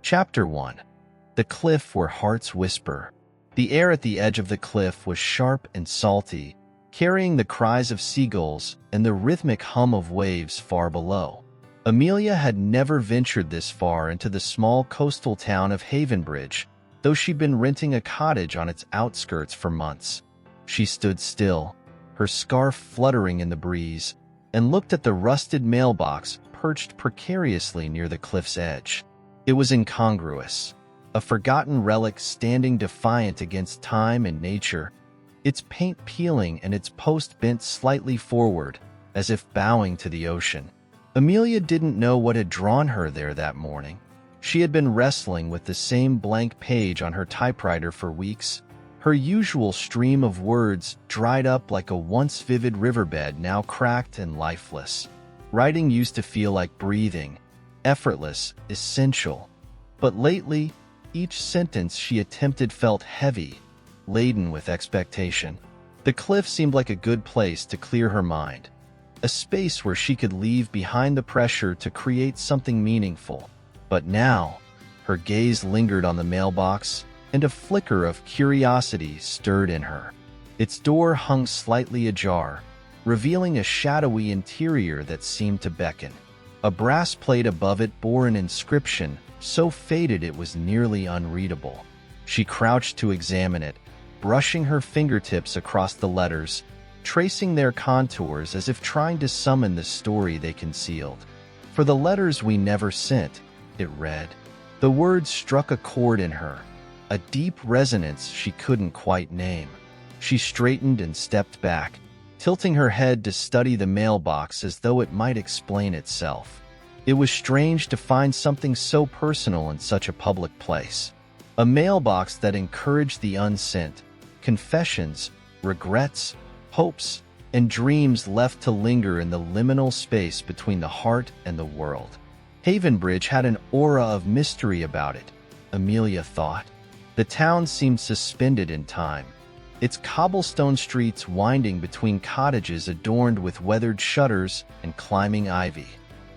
Chapter 1. The Cliff Where Hearts Whisper. The air at the edge of the cliff was sharp and salty, carrying the cries of seagulls and the rhythmic hum of waves far below. Amelia had never ventured this far into the small coastal town of Havenbridge, though she'd been renting a cottage on its outskirts for months. She stood still, her scarf fluttering in the breeze, and looked at the rusted mailbox perched precariously near the cliff's edge. It was incongruous, a forgotten relic standing defiant against time and nature, its paint peeling and its post bent slightly forward, as if bowing to the ocean. Amelia didn't know what had drawn her there that morning. She had been wrestling with the same blank page on her typewriter for weeks. Her usual stream of words dried up like a once vivid riverbed now cracked and lifeless. Writing used to feel like breathing, effortless, essential. But lately, each sentence she attempted felt heavy, laden with expectation. The cliff seemed like a good place to clear her mind, a space where she could leave behind the pressure to create something meaningful. But now, her gaze lingered on the mailbox, and a flicker of curiosity stirred in her. Its door hung slightly ajar, revealing a shadowy interior that seemed to beckon. A brass plate above it bore an inscription so faded it was nearly unreadable. She crouched to examine it, brushing her fingertips across the letters, tracing their contours as if trying to summon the story they concealed. "For the letters we never sent," it read. The words struck a chord in her, a deep resonance she couldn't quite name. She straightened and stepped back, tilting her head to study the mailbox as though it might explain itself. It was strange to find something so personal in such a public place. A mailbox that encouraged the unsent, confessions, regrets, hopes, and dreams left to linger in the liminal space between the heart and the world. Havenbridge had an aura of mystery about it, Amelia thought. The town seemed suspended in time, its cobblestone streets winding between cottages adorned with weathered shutters and climbing ivy.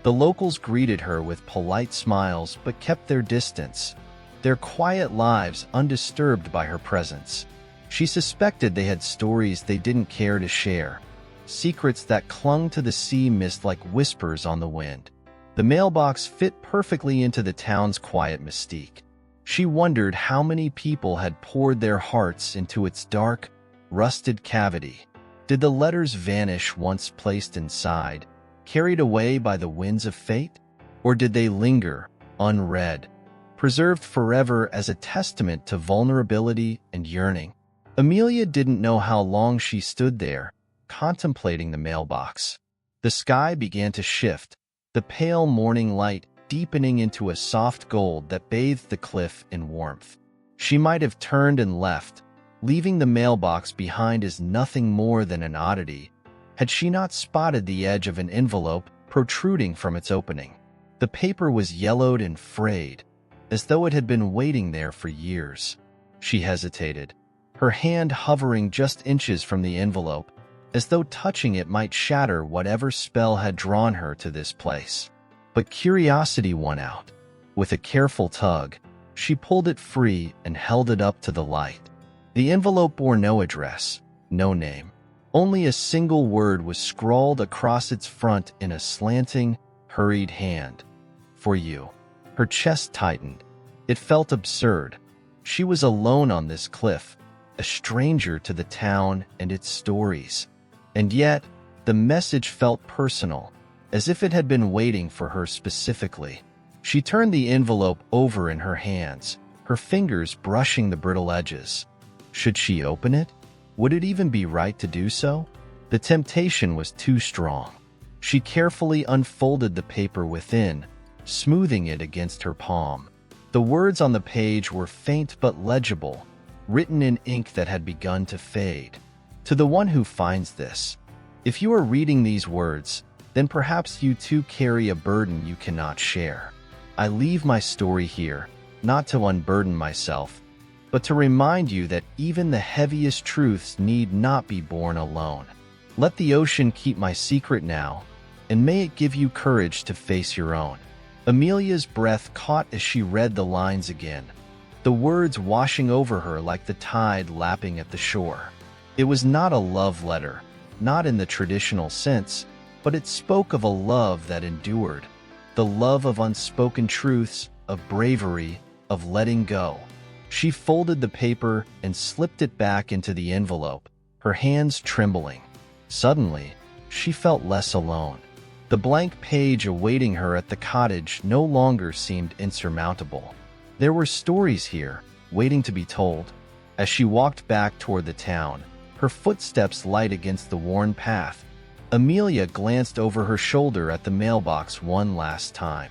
The locals greeted her with polite smiles but kept their distance, their quiet lives undisturbed by her presence. She suspected they had stories they didn't care to share, secrets that clung to the sea mist like whispers on the wind. The mailbox fit perfectly into the town's quiet mystique. She wondered how many people had poured their hearts into its dark, rusted cavity. Did the letters vanish once placed inside, carried away by the winds of fate? Or did they linger, unread, preserved forever as a testament to vulnerability and yearning? Amelia didn't know how long she stood there, contemplating the mailbox. The sky began to shift, the pale morning light deepening into a soft gold that bathed the cliff in warmth. She might have turned and left, leaving the mailbox behind as nothing more than an oddity, had she not spotted the edge of an envelope protruding from its opening. The paper was yellowed and frayed, as though it had been waiting there for years. She hesitated, her hand hovering just inches from the envelope, as though touching it might shatter whatever spell had drawn her to this place. But curiosity won out. With a careful tug, she pulled it free and held it up to the light. The envelope bore no address, no name. Only a single word was scrawled across its front in a slanting, hurried hand. "For you." Her chest tightened. It felt absurd. She was alone on this cliff, a stranger to the town and its stories. And yet, the message felt personal, as if it had been waiting for her specifically. She turned the envelope over in her hands, her fingers brushing the brittle edges. Should she open it? Would it even be right to do so? The temptation was too strong. She carefully unfolded the paper within, smoothing it against her palm. The words on the page were faint but legible, written in ink that had begun to fade. To the one who finds this, if you are reading these words, then perhaps you too carry a burden you cannot share. I leave my story here, not to unburden myself, but to remind you that even the heaviest truths need not be borne alone. Let the ocean keep my secret now, and may it give you courage to face your own. Amelia's breath caught as she read the lines again, the words washing over her like the tide lapping at the shore. It was not a love letter, not in the traditional sense, but it spoke of a love that endured, the love of unspoken truths, of bravery, of letting go. She folded the paper and slipped it back into the envelope, her hands trembling. Suddenly, she felt less alone. The blank page awaiting her at the cottage no longer seemed insurmountable. There were stories here, waiting to be told. As she walked back toward the town, her footsteps light against the worn path, Amelia glanced over her shoulder at the mailbox one last time.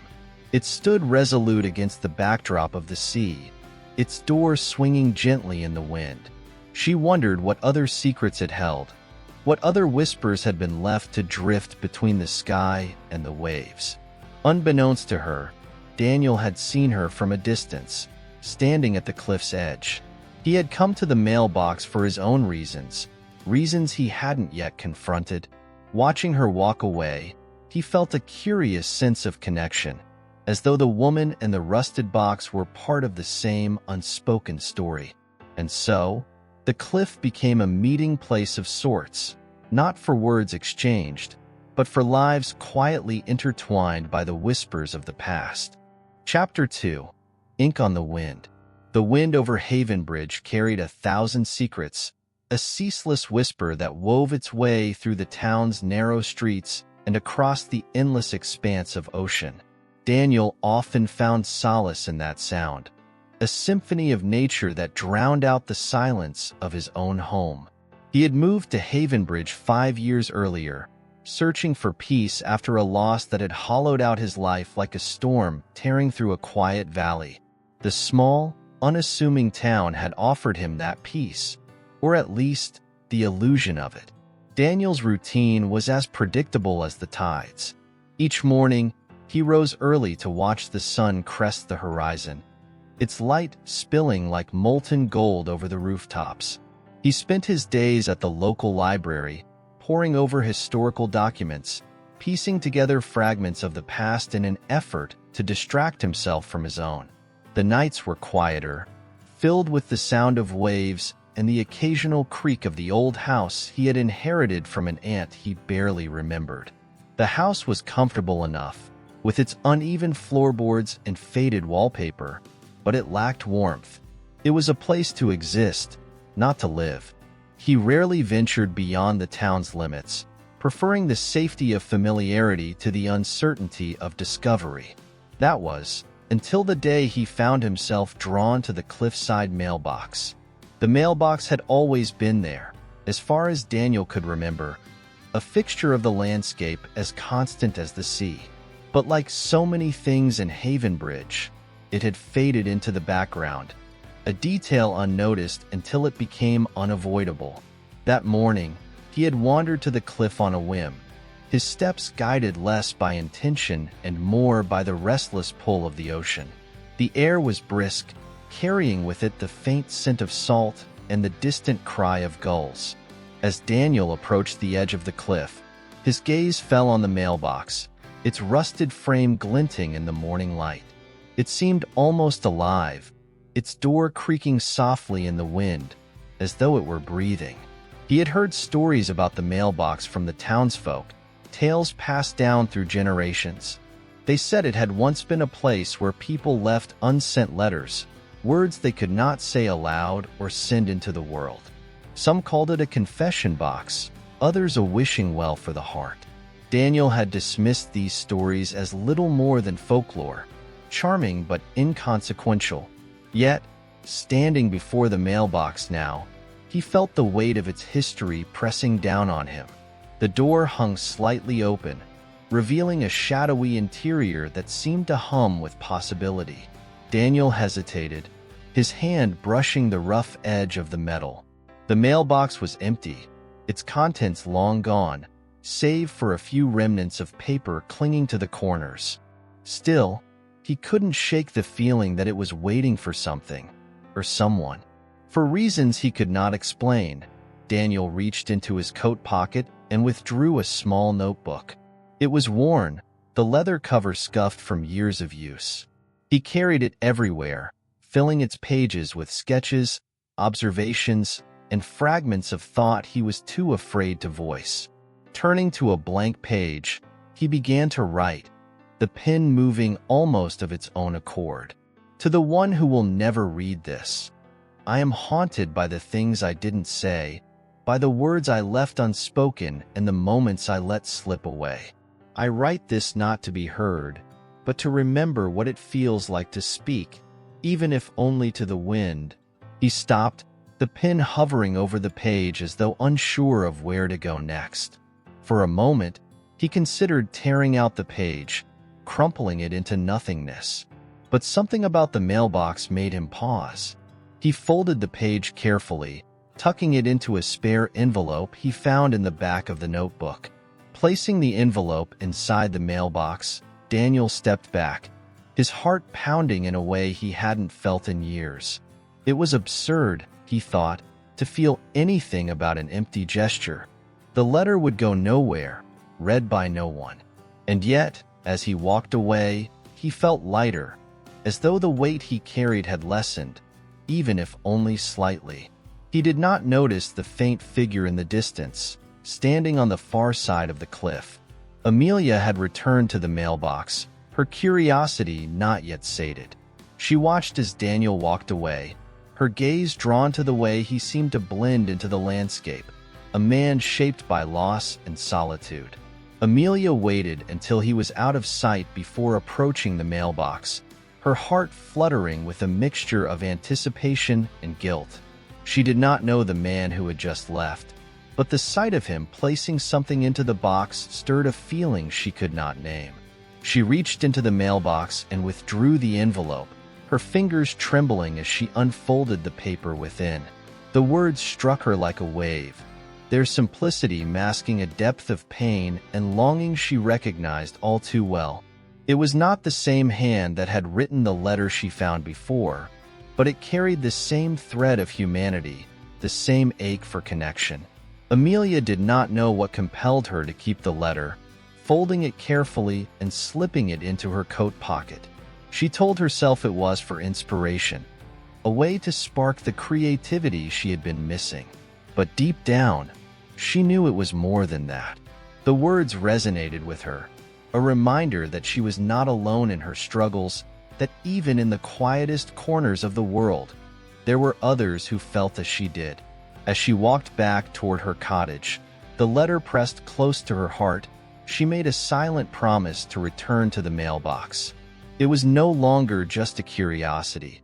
It stood resolute against the backdrop of the sea, its door swinging gently in the wind. She wondered what other secrets it held, what other whispers had been left to drift between the sky and the waves. Unbeknownst to her, Daniel had seen her from a distance, standing at the cliff's edge. He had come to the mailbox for his own reasons, reasons he hadn't yet confronted. Watching her walk away, he felt a curious sense of connection, as though the woman and the rusted box were part of the same unspoken story. And so, the cliff became a meeting place of sorts, not for words exchanged, but for lives quietly intertwined by the whispers of the past. Chapter 2. Ink on the Wind. The wind over Haven Bridge carried 1,000 secrets, a ceaseless whisper that wove its way through the town's narrow streets and across the endless expanse of ocean. Daniel often found solace in that sound, a symphony of nature that drowned out the silence of his own home. He had moved to Haven Bridge 5 years earlier, searching for peace after a loss that had hollowed out his life like a storm tearing through a quiet valley. The small, unassuming town had offered him that peace, or at least the illusion of it. Daniel's routine was as predictable as the tides. Each morning, he rose early to watch the sun crest the horizon, its light spilling like molten gold over the rooftops. He spent his days at the local library, poring over historical documents, piecing together fragments of the past in an effort to distract himself from his own. The nights were quieter, filled with the sound of waves and the occasional creak of the old house he had inherited from an aunt he barely remembered. The house was comfortable enough, with its uneven floorboards and faded wallpaper, but it lacked warmth. It was a place to exist, not to live. He rarely ventured beyond the town's limits, preferring the safety of familiarity to the uncertainty of discovery. That was, until the day he found himself drawn to the cliffside mailbox. The mailbox had always been there, as far as Daniel could remember, a fixture of the landscape as constant as the sea. But like so many things in Haven Bridge, it had faded into the background, a detail unnoticed until it became unavoidable. That morning, he had wandered to the cliff on a whim, his steps guided less by intention and more by the restless pull of the ocean. The air was brisk, carrying with it the faint scent of salt and the distant cry of gulls. As Daniel approached the edge of the cliff, his gaze fell on the mailbox, its rusted frame glinting in the morning light. It seemed almost alive, its door creaking softly in the wind, as though it were breathing. He had heard stories about the mailbox from the townsfolk, tales passed down through generations. They said it had once been a place where people left unsent letters, words they could not say aloud or send into the world. Some called it a confession box, others a wishing well for the heart. Daniel had dismissed these stories as little more than folklore, charming but inconsequential. Yet, standing before the mailbox now, he felt the weight of its history pressing down on him. The door hung slightly open, revealing a shadowy interior that seemed to hum with possibility. Daniel hesitated, his hand brushing the rough edge of the metal. The mailbox was empty, its contents long gone, save for a few remnants of paper clinging to the corners. Still, he couldn't shake the feeling that it was waiting for something, or someone. For reasons he could not explain, Daniel reached into his coat pocket and withdrew a small notebook. It was worn, the leather cover scuffed from years of use. He carried it everywhere, filling its pages with sketches, observations, and fragments of thought he was too afraid to voice. Turning to a blank page, he began to write, the pen moving almost of its own accord. To the one who will never read this, I am haunted by the things I didn't say, by the words I left unspoken and the moments I let slip away. I write this not to be heard, but to remember what it feels like to speak, even if only to the wind. He stopped, the pen hovering over the page as though unsure of where to go next. For a moment, he considered tearing out the page, crumpling it into nothingness. But something about the mailbox made him pause. He folded the page carefully, tucking it into a spare envelope he found in the back of the notebook. Placing the envelope inside the mailbox, Daniel stepped back, his heart pounding in a way he hadn't felt in years. It was absurd, he thought, to feel anything about an empty gesture. The letter would go nowhere, read by no one. And yet, as he walked away, he felt lighter, as though the weight he carried had lessened, even if only slightly. He did not notice the faint figure in the distance, standing on the far side of the cliff. Amelia had returned to the mailbox, her curiosity not yet sated. She watched as Daniel walked away, her gaze drawn to the way he seemed to blend into the landscape, a man shaped by loss and solitude. Amelia waited until he was out of sight before approaching the mailbox, her heart fluttering with a mixture of anticipation and guilt. She did not know the man who had just left, but the sight of him placing something into the box stirred a feeling she could not name. She reached into the mailbox and withdrew the envelope, her fingers trembling as she unfolded the paper within. The words struck her like a wave, their simplicity masking a depth of pain and longing she recognized all too well. It was not the same hand that had written the letter she found before, but it carried the same thread of humanity, the same ache for connection. Amelia did not know what compelled her to keep the letter, folding it carefully and slipping it into her coat pocket. She told herself it was for inspiration, a way to spark the creativity she had been missing. But deep down, she knew it was more than that. The words resonated with her, a reminder that she was not alone in her struggles, that even in the quietest corners of the world, there were others who felt as she did. As she walked back toward her cottage, the letter pressed close to her heart, she made a silent promise to return to the mailbox. It was no longer just a curiosity.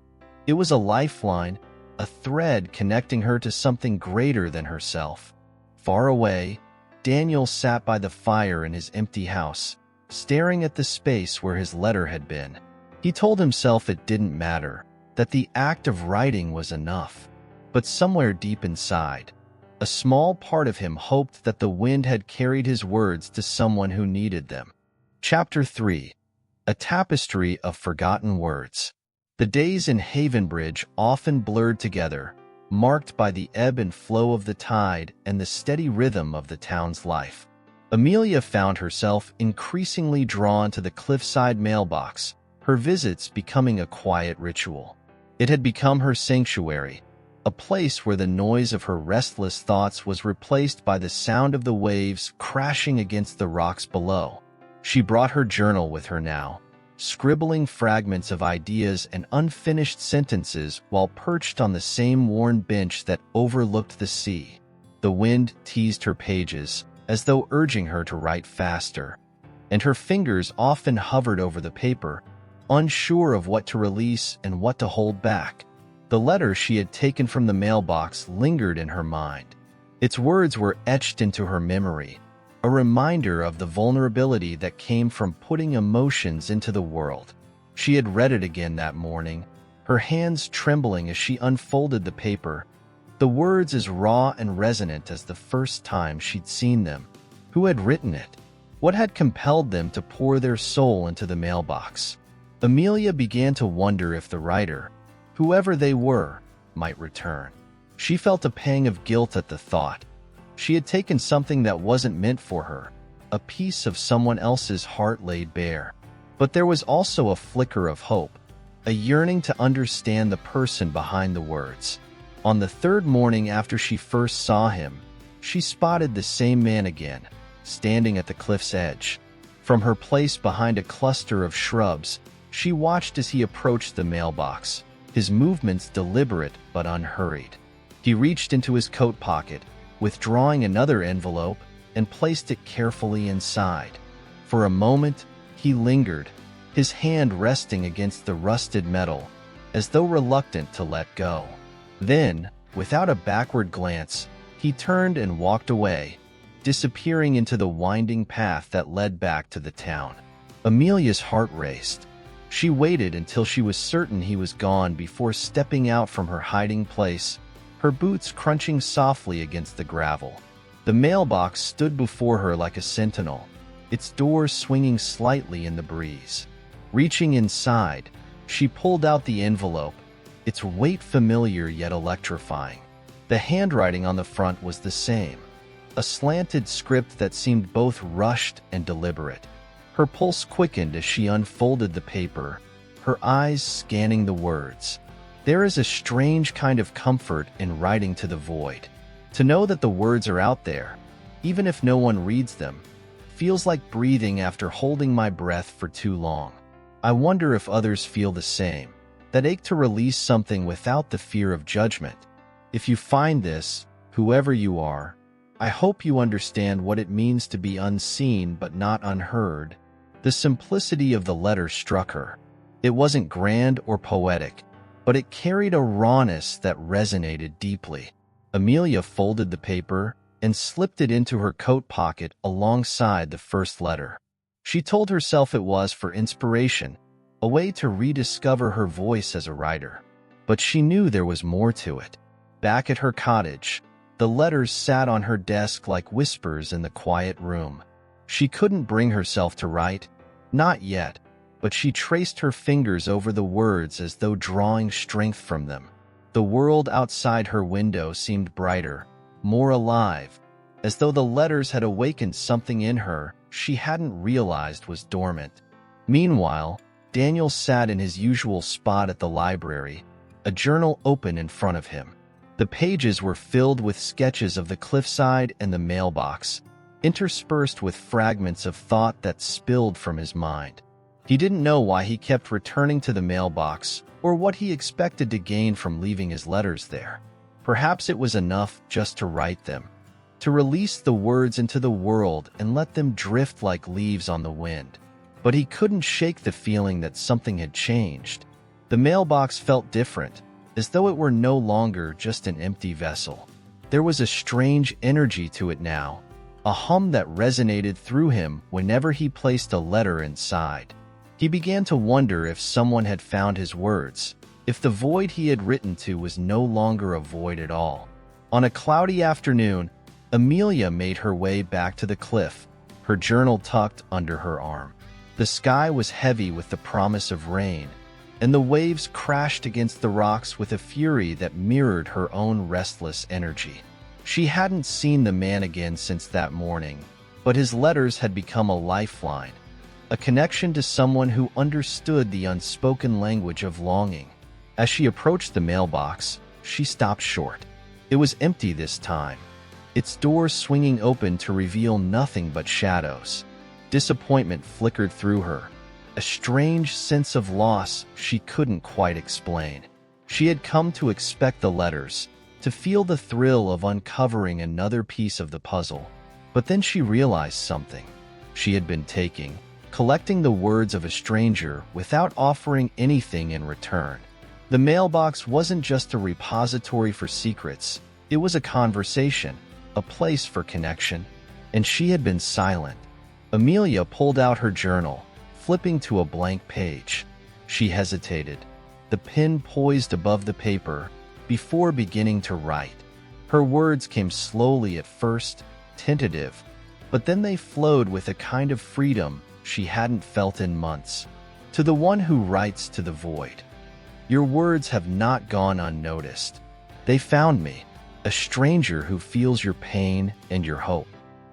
It was a lifeline, a thread connecting her to something greater than herself. Far away, Daniel sat by the fire in his empty house, staring at the space where his letter had been. He told himself it didn't matter, that the act of writing was enough. But somewhere deep inside, a small part of him hoped that the wind had carried his words to someone who needed them. Chapter 3. A tapestry of forgotten words. The days in Havenbridge often blurred together, marked by the ebb and flow of the tide and the steady rhythm of the town's life. Amelia found herself increasingly drawn to the cliffside mailbox, her visits becoming a quiet ritual. It had become her sanctuary, a place where the noise of her restless thoughts was replaced by the sound of the waves crashing against the rocks below. She brought her journal with her now, scribbling fragments of ideas and unfinished sentences while perched on the same worn bench that overlooked the sea. The wind teased her pages, as though urging her to write faster, and her fingers often hovered over the paper, unsure of what to release and what to hold back. The letter she had taken from the mailbox lingered in her mind. Its words were etched into her memory, a reminder of the vulnerability that came from putting emotions into the world. She had read it again that morning, her hands trembling as she unfolded the paper, the words as raw and resonant as the first time she'd seen them. Who had written it? What had compelled them to pour their soul into the mailbox? Amelia began to wonder if the writer, whoever they were, might return. She felt a pang of guilt at the thought. She had taken something that wasn't meant for her, a piece of someone else's heart laid bare. But there was also a flicker of hope, a yearning to understand the person behind the words. On the third morning after she first saw him, she spotted the same man again, standing at the cliff's edge. From her place behind a cluster of shrubs, she watched as he approached the mailbox, his movements deliberate but unhurried. He reached into his coat pocket, withdrawing another envelope, and placed it carefully inside. For a moment, he lingered, his hand resting against the rusted metal, as though reluctant to let go. Then, without a backward glance, he turned and walked away, disappearing into the winding path that led back to the town. Amelia's heart raced. She waited until she was certain he was gone before stepping out from her hiding place, her boots crunching softly against the gravel. The mailbox stood before her like a sentinel, its doors swinging slightly in the breeze. Reaching inside, she pulled out the envelope, its weight familiar yet electrifying. The handwriting on the front was the same, a slanted script that seemed both rushed and deliberate. Her pulse quickened as she unfolded the paper, her eyes scanning the words. There is a strange kind of comfort in writing to the void. To know that the words are out there, even if no one reads them, feels like breathing after holding my breath for too long. I wonder if others feel the same, that ache to release something without the fear of judgment. If you find this, whoever you are, I hope you understand what it means to be unseen but not unheard. The simplicity of the letter struck her. It wasn't grand or poetic, but it carried a rawness that resonated deeply. Amelia folded the paper and slipped it into her coat pocket alongside the first letter. She told herself it was for inspiration, a way to rediscover her voice as a writer. But she knew there was more to it. Back at her cottage, the letters sat on her desk like whispers in the quiet room. She couldn't bring herself to write, not yet, but she traced her fingers over the words as though drawing strength from them. The world outside her window seemed brighter, more alive, as though the letters had awakened something in her she hadn't realized was dormant. Meanwhile, Daniel sat in his usual spot at the library, a journal open in front of him. The pages were filled with sketches of the cliffside and the mailbox, interspersed with fragments of thought that spilled from his mind. He didn't know why he kept returning to the mailbox or what he expected to gain from leaving his letters there. Perhaps it was enough just to write them, to release the words into the world and let them drift like leaves on the wind. But he couldn't shake the feeling that something had changed. The mailbox felt different, as though it were no longer just an empty vessel. There was a strange energy to it now, a hum that resonated through him whenever he placed a letter inside. He began to wonder if someone had found his words, if the void he had written to was no longer a void at all. On a cloudy afternoon, Amelia made her way back to the cliff, her journal tucked under her arm. The sky was heavy with the promise of rain, and the waves crashed against the rocks with a fury that mirrored her own restless energy. She hadn't seen the man again since that morning, but his letters had become a lifeline, a connection to someone who understood the unspoken language of longing. As she approached the mailbox, she stopped short. It was empty this time, its doors swinging open to reveal nothing but shadows. Disappointment flickered through her, a strange sense of loss she couldn't quite explain. She had come to expect the letters, to feel the thrill of uncovering another piece of the puzzle. But then she realized something. She had been collecting the words of a stranger without offering anything in return. The mailbox wasn't just a repository for secrets, it was a conversation, a place for connection, and she had been silent. Amelia pulled out her journal, flipping to a blank page. She hesitated, the pen poised above the paper, before beginning to write. Her words came slowly at first, tentative, but then they flowed with a kind of freedom she hadn't felt in months. To the one who writes to the void. Your words have not gone unnoticed. They found me, a stranger who feels your pain and your hope.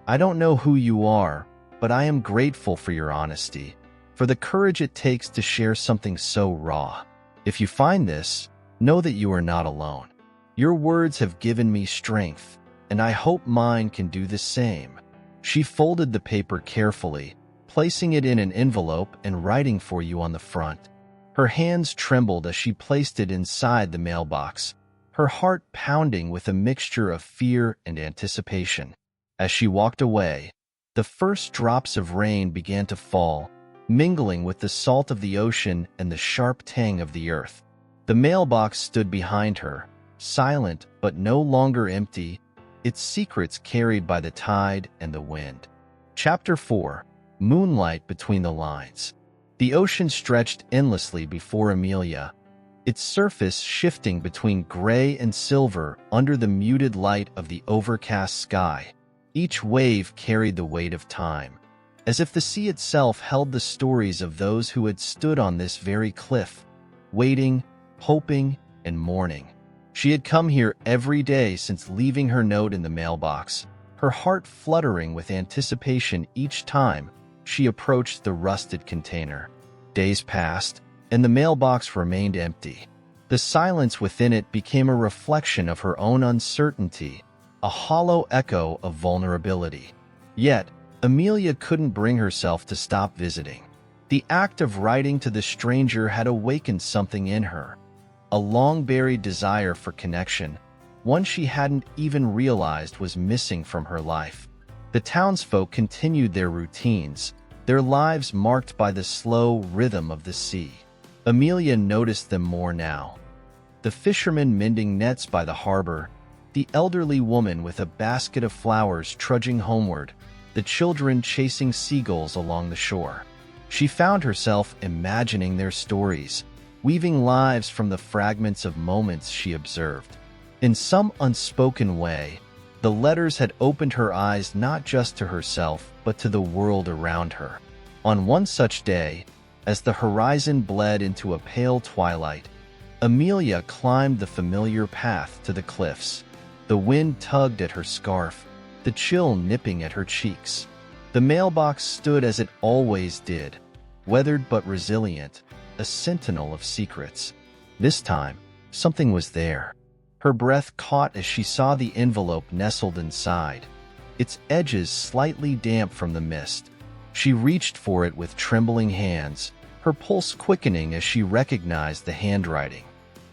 I don't know who you are, but I am grateful for your honesty, for the courage it takes to share something so raw. If you find this, know that you are not alone. Your words have given me strength, and I hope mine can do the same." She folded the paper carefully, placing it in an envelope and writing "for you" on the front. Her hands trembled as she placed it inside the mailbox, her heart pounding with a mixture of fear and anticipation. As she walked away, the first drops of rain began to fall, mingling with the salt of the ocean and the sharp tang of the earth. The mailbox stood behind her, silent but no longer empty, its secrets carried by the tide and the wind. Chapter 4. Moonlight Between the Lines. The ocean stretched endlessly before Amelia, its surface shifting between gray and silver under the muted light of the overcast sky. Each wave carried the weight of time, as if the sea itself held the stories of those who had stood on this very cliff, waiting, hoping, and mourning. She had come here every day since leaving her note in the mailbox, her heart fluttering with anticipation each time she approached the rusted container. Days passed, and the mailbox remained empty. The silence within it became a reflection of her own uncertainty, a hollow echo of vulnerability. Yet, Amelia couldn't bring herself to stop visiting. The act of writing to the stranger had awakened something in her, a long-buried desire for connection, one she hadn't even realized was missing from her life. The townsfolk continued their routines, their lives marked by the slow rhythm of the sea. Amelia noticed them more now. The fishermen mending nets by the harbor, the elderly woman with a basket of flowers trudging homeward, the children chasing seagulls along the shore. She found herself imagining their stories, weaving lives from the fragments of moments she observed. In some unspoken way, the letters had opened her eyes not just to herself, but to the world around her. On one such day, as the horizon bled into a pale twilight, Amelia climbed the familiar path to the cliffs. The wind tugged at her scarf, the chill nipping at her cheeks. The mailbox stood as it always did, weathered but resilient, a sentinel of secrets. This time, something was there. Her breath caught as she saw the envelope nestled inside, its edges slightly damp from the mist. She reached for it with trembling hands, her pulse quickening as she recognized the handwriting.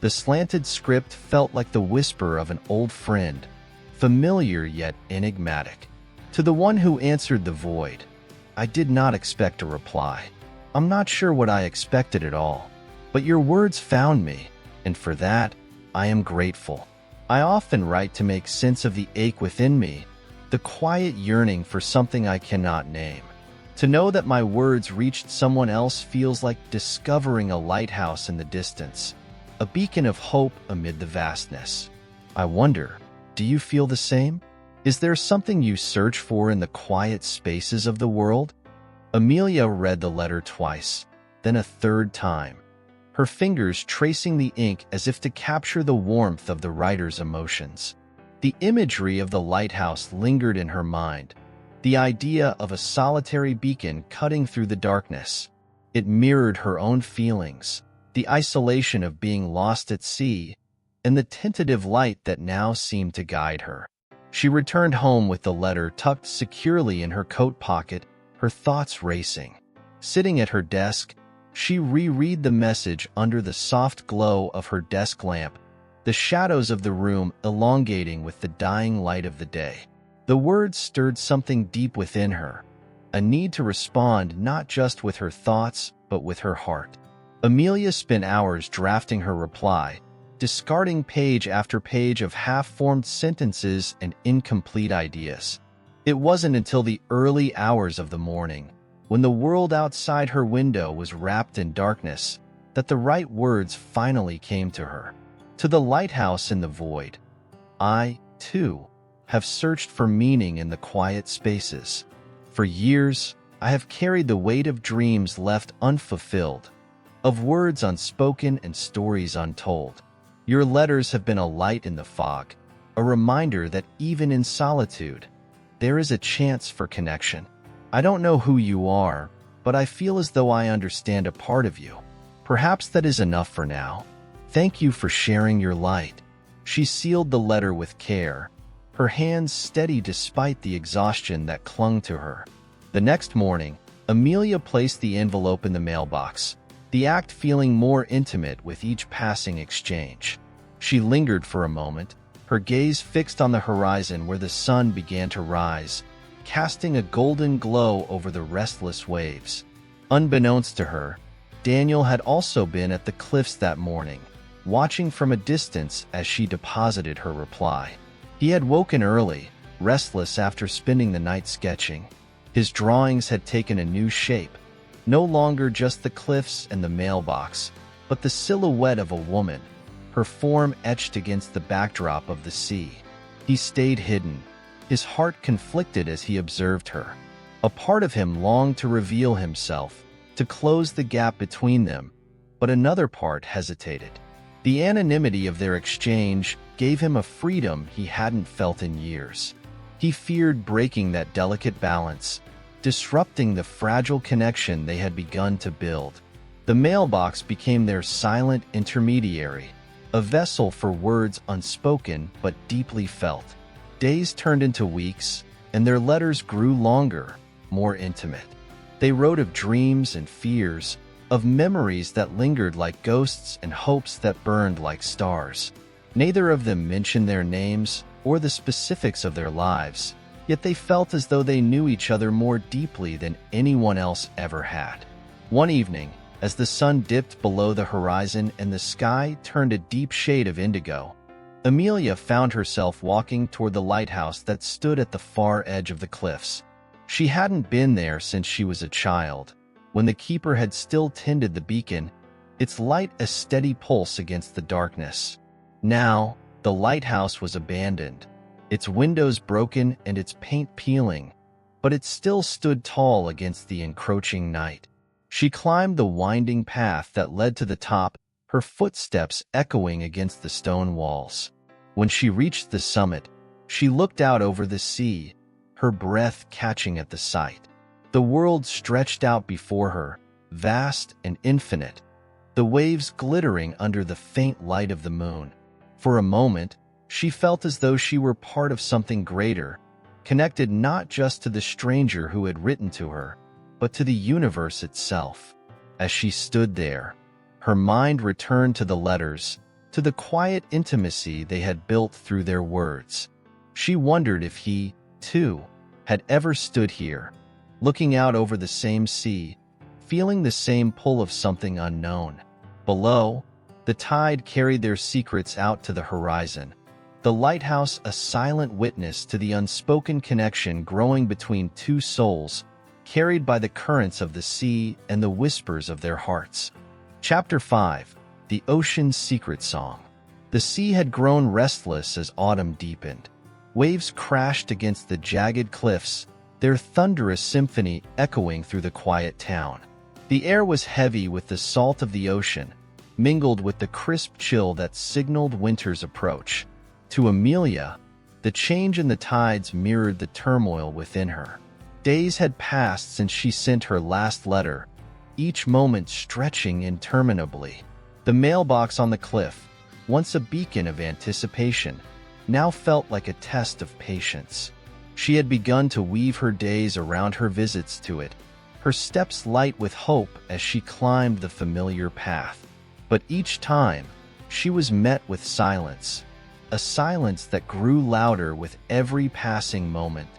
The slanted script felt like the whisper of an old friend, familiar yet enigmatic. To the one who answered the void, "I did not expect a reply. I'm not sure what I expected at all, but your words found me, and for that, I am grateful. I often write to make sense of the ache within me, the quiet yearning for something I cannot name. To know that my words reached someone else feels like discovering a lighthouse in the distance, a beacon of hope amid the vastness. I wonder, do you feel the same? Is there something you search for in the quiet spaces of the world?" Amelia read the letter twice, then a third time, her fingers tracing the ink as if to capture the warmth of the writer's emotions. The imagery of the lighthouse lingered in her mind, the idea of a solitary beacon cutting through the darkness. It mirrored her own feelings, the isolation of being lost at sea, and the tentative light that now seemed to guide her. She returned home with the letter tucked securely in her coat pocket, her thoughts racing. Sitting at her desk, she reread the message under the soft glow of her desk lamp, the shadows of the room elongating with the dying light of the day. The words stirred something deep within her, a need to respond not just with her thoughts, but with her heart. Amelia spent hours drafting her reply, discarding page after page of half-formed sentences and incomplete ideas. It wasn't until the early hours of the morning, when the world outside her window was wrapped in darkness, that the right words finally came to her. To the lighthouse in the void, I, too, have searched for meaning in the quiet spaces. For years, I have carried the weight of dreams left unfulfilled, of words unspoken and stories untold. Your letters have been a light in the fog, a reminder that even in solitude, there is a chance for connection. I don't know who you are, but I feel as though I understand a part of you. Perhaps that is enough for now. Thank you for sharing your light." She sealed the letter with care, her hands steady despite the exhaustion that clung to her. The next morning, Amelia placed the envelope in the mailbox, the act feeling more intimate with each passing exchange. She lingered for a moment, her gaze fixed on the horizon where the sun began to rise, casting a golden glow over the restless waves. Unbeknownst to her, Daniel had also been at the cliffs that morning, watching from a distance as she deposited her reply. He had woken early, restless after spending the night sketching. His drawings had taken a new shape, no longer just the cliffs and the mailbox, but the silhouette of a woman, her form etched against the backdrop of the sea. He stayed hidden, his heart conflicted as he observed her. A part of him longed to reveal himself, to close the gap between them, but another part hesitated. The anonymity of their exchange gave him a freedom he hadn't felt in years. He feared breaking that delicate balance, disrupting the fragile connection they had begun to build. The mailbox became their silent intermediary, a vessel for words unspoken but deeply felt. Days turned into weeks, and their letters grew longer, more intimate. They wrote of dreams and fears, of memories that lingered like ghosts and hopes that burned like stars. Neither of them mentioned their names or the specifics of their lives, yet they felt as though they knew each other more deeply than anyone else ever had. One evening, as the sun dipped below the horizon and the sky turned a deep shade of indigo, Amelia found herself walking toward the lighthouse that stood at the far edge of the cliffs. She hadn't been there since she was a child, when the keeper had still tended the beacon, its light a steady pulse against the darkness. Now, the lighthouse was abandoned, its windows broken and its paint peeling, but it still stood tall against the encroaching night. She climbed the winding path that led to the top, her footsteps echoing against the stone walls. When she reached the summit, she looked out over the sea, her breath catching at the sight. The world stretched out before her, vast and infinite, the waves glittering under the faint light of the moon. For a moment, she felt as though she were part of something greater, connected not just to the stranger who had written to her, but to the universe itself. As she stood there, her mind returned to the letters, to the quiet intimacy they had built through their words. She wondered if he, too, had ever stood here, looking out over the same sea, feeling the same pull of something unknown. Below, the tide carried their secrets out to the horizon, the lighthouse a silent witness to the unspoken connection growing between two souls, carried by the currents of the sea and the whispers of their hearts. Chapter 5. The Ocean's Secret Song. The sea had grown restless as autumn deepened. Waves crashed against the jagged cliffs, their thunderous symphony echoing through the quiet town. The air was heavy with the salt of the ocean, mingled with the crisp chill that signaled winter's approach. To Amelia, the change in the tides mirrored the turmoil within her. Days had passed since she sent her last letter, each moment stretching interminably. The mailbox on the cliff, once a beacon of anticipation, now felt like a test of patience. She had begun to weave her days around her visits to it, her steps light with hope as she climbed the familiar path. But each time, she was met with silence, a silence that grew louder with every passing moment.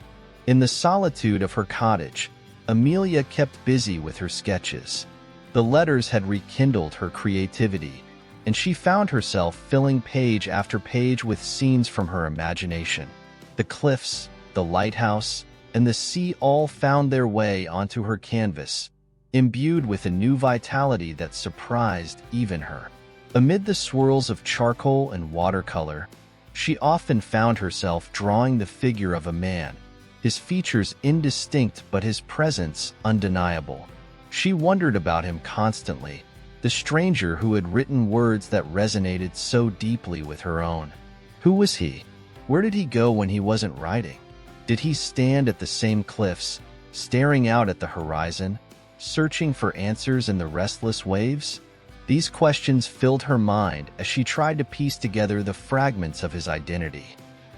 In the solitude of her cottage, Amelia kept busy with her sketches. The letters had rekindled her creativity, and she found herself filling page after page with scenes from her imagination. The cliffs, the lighthouse, and the sea all found their way onto her canvas, imbued with a new vitality that surprised even her. Amid the swirls of charcoal and watercolor, she often found herself drawing the figure of a man, his features indistinct but his presence undeniable. She wondered about him constantly, the stranger who had written words that resonated so deeply with her own. Who was he? Where did he go when he wasn't writing? Did he stand at the same cliffs, staring out at the horizon, searching for answers in the restless waves? These questions filled her mind as she tried to piece together the fragments of his identity.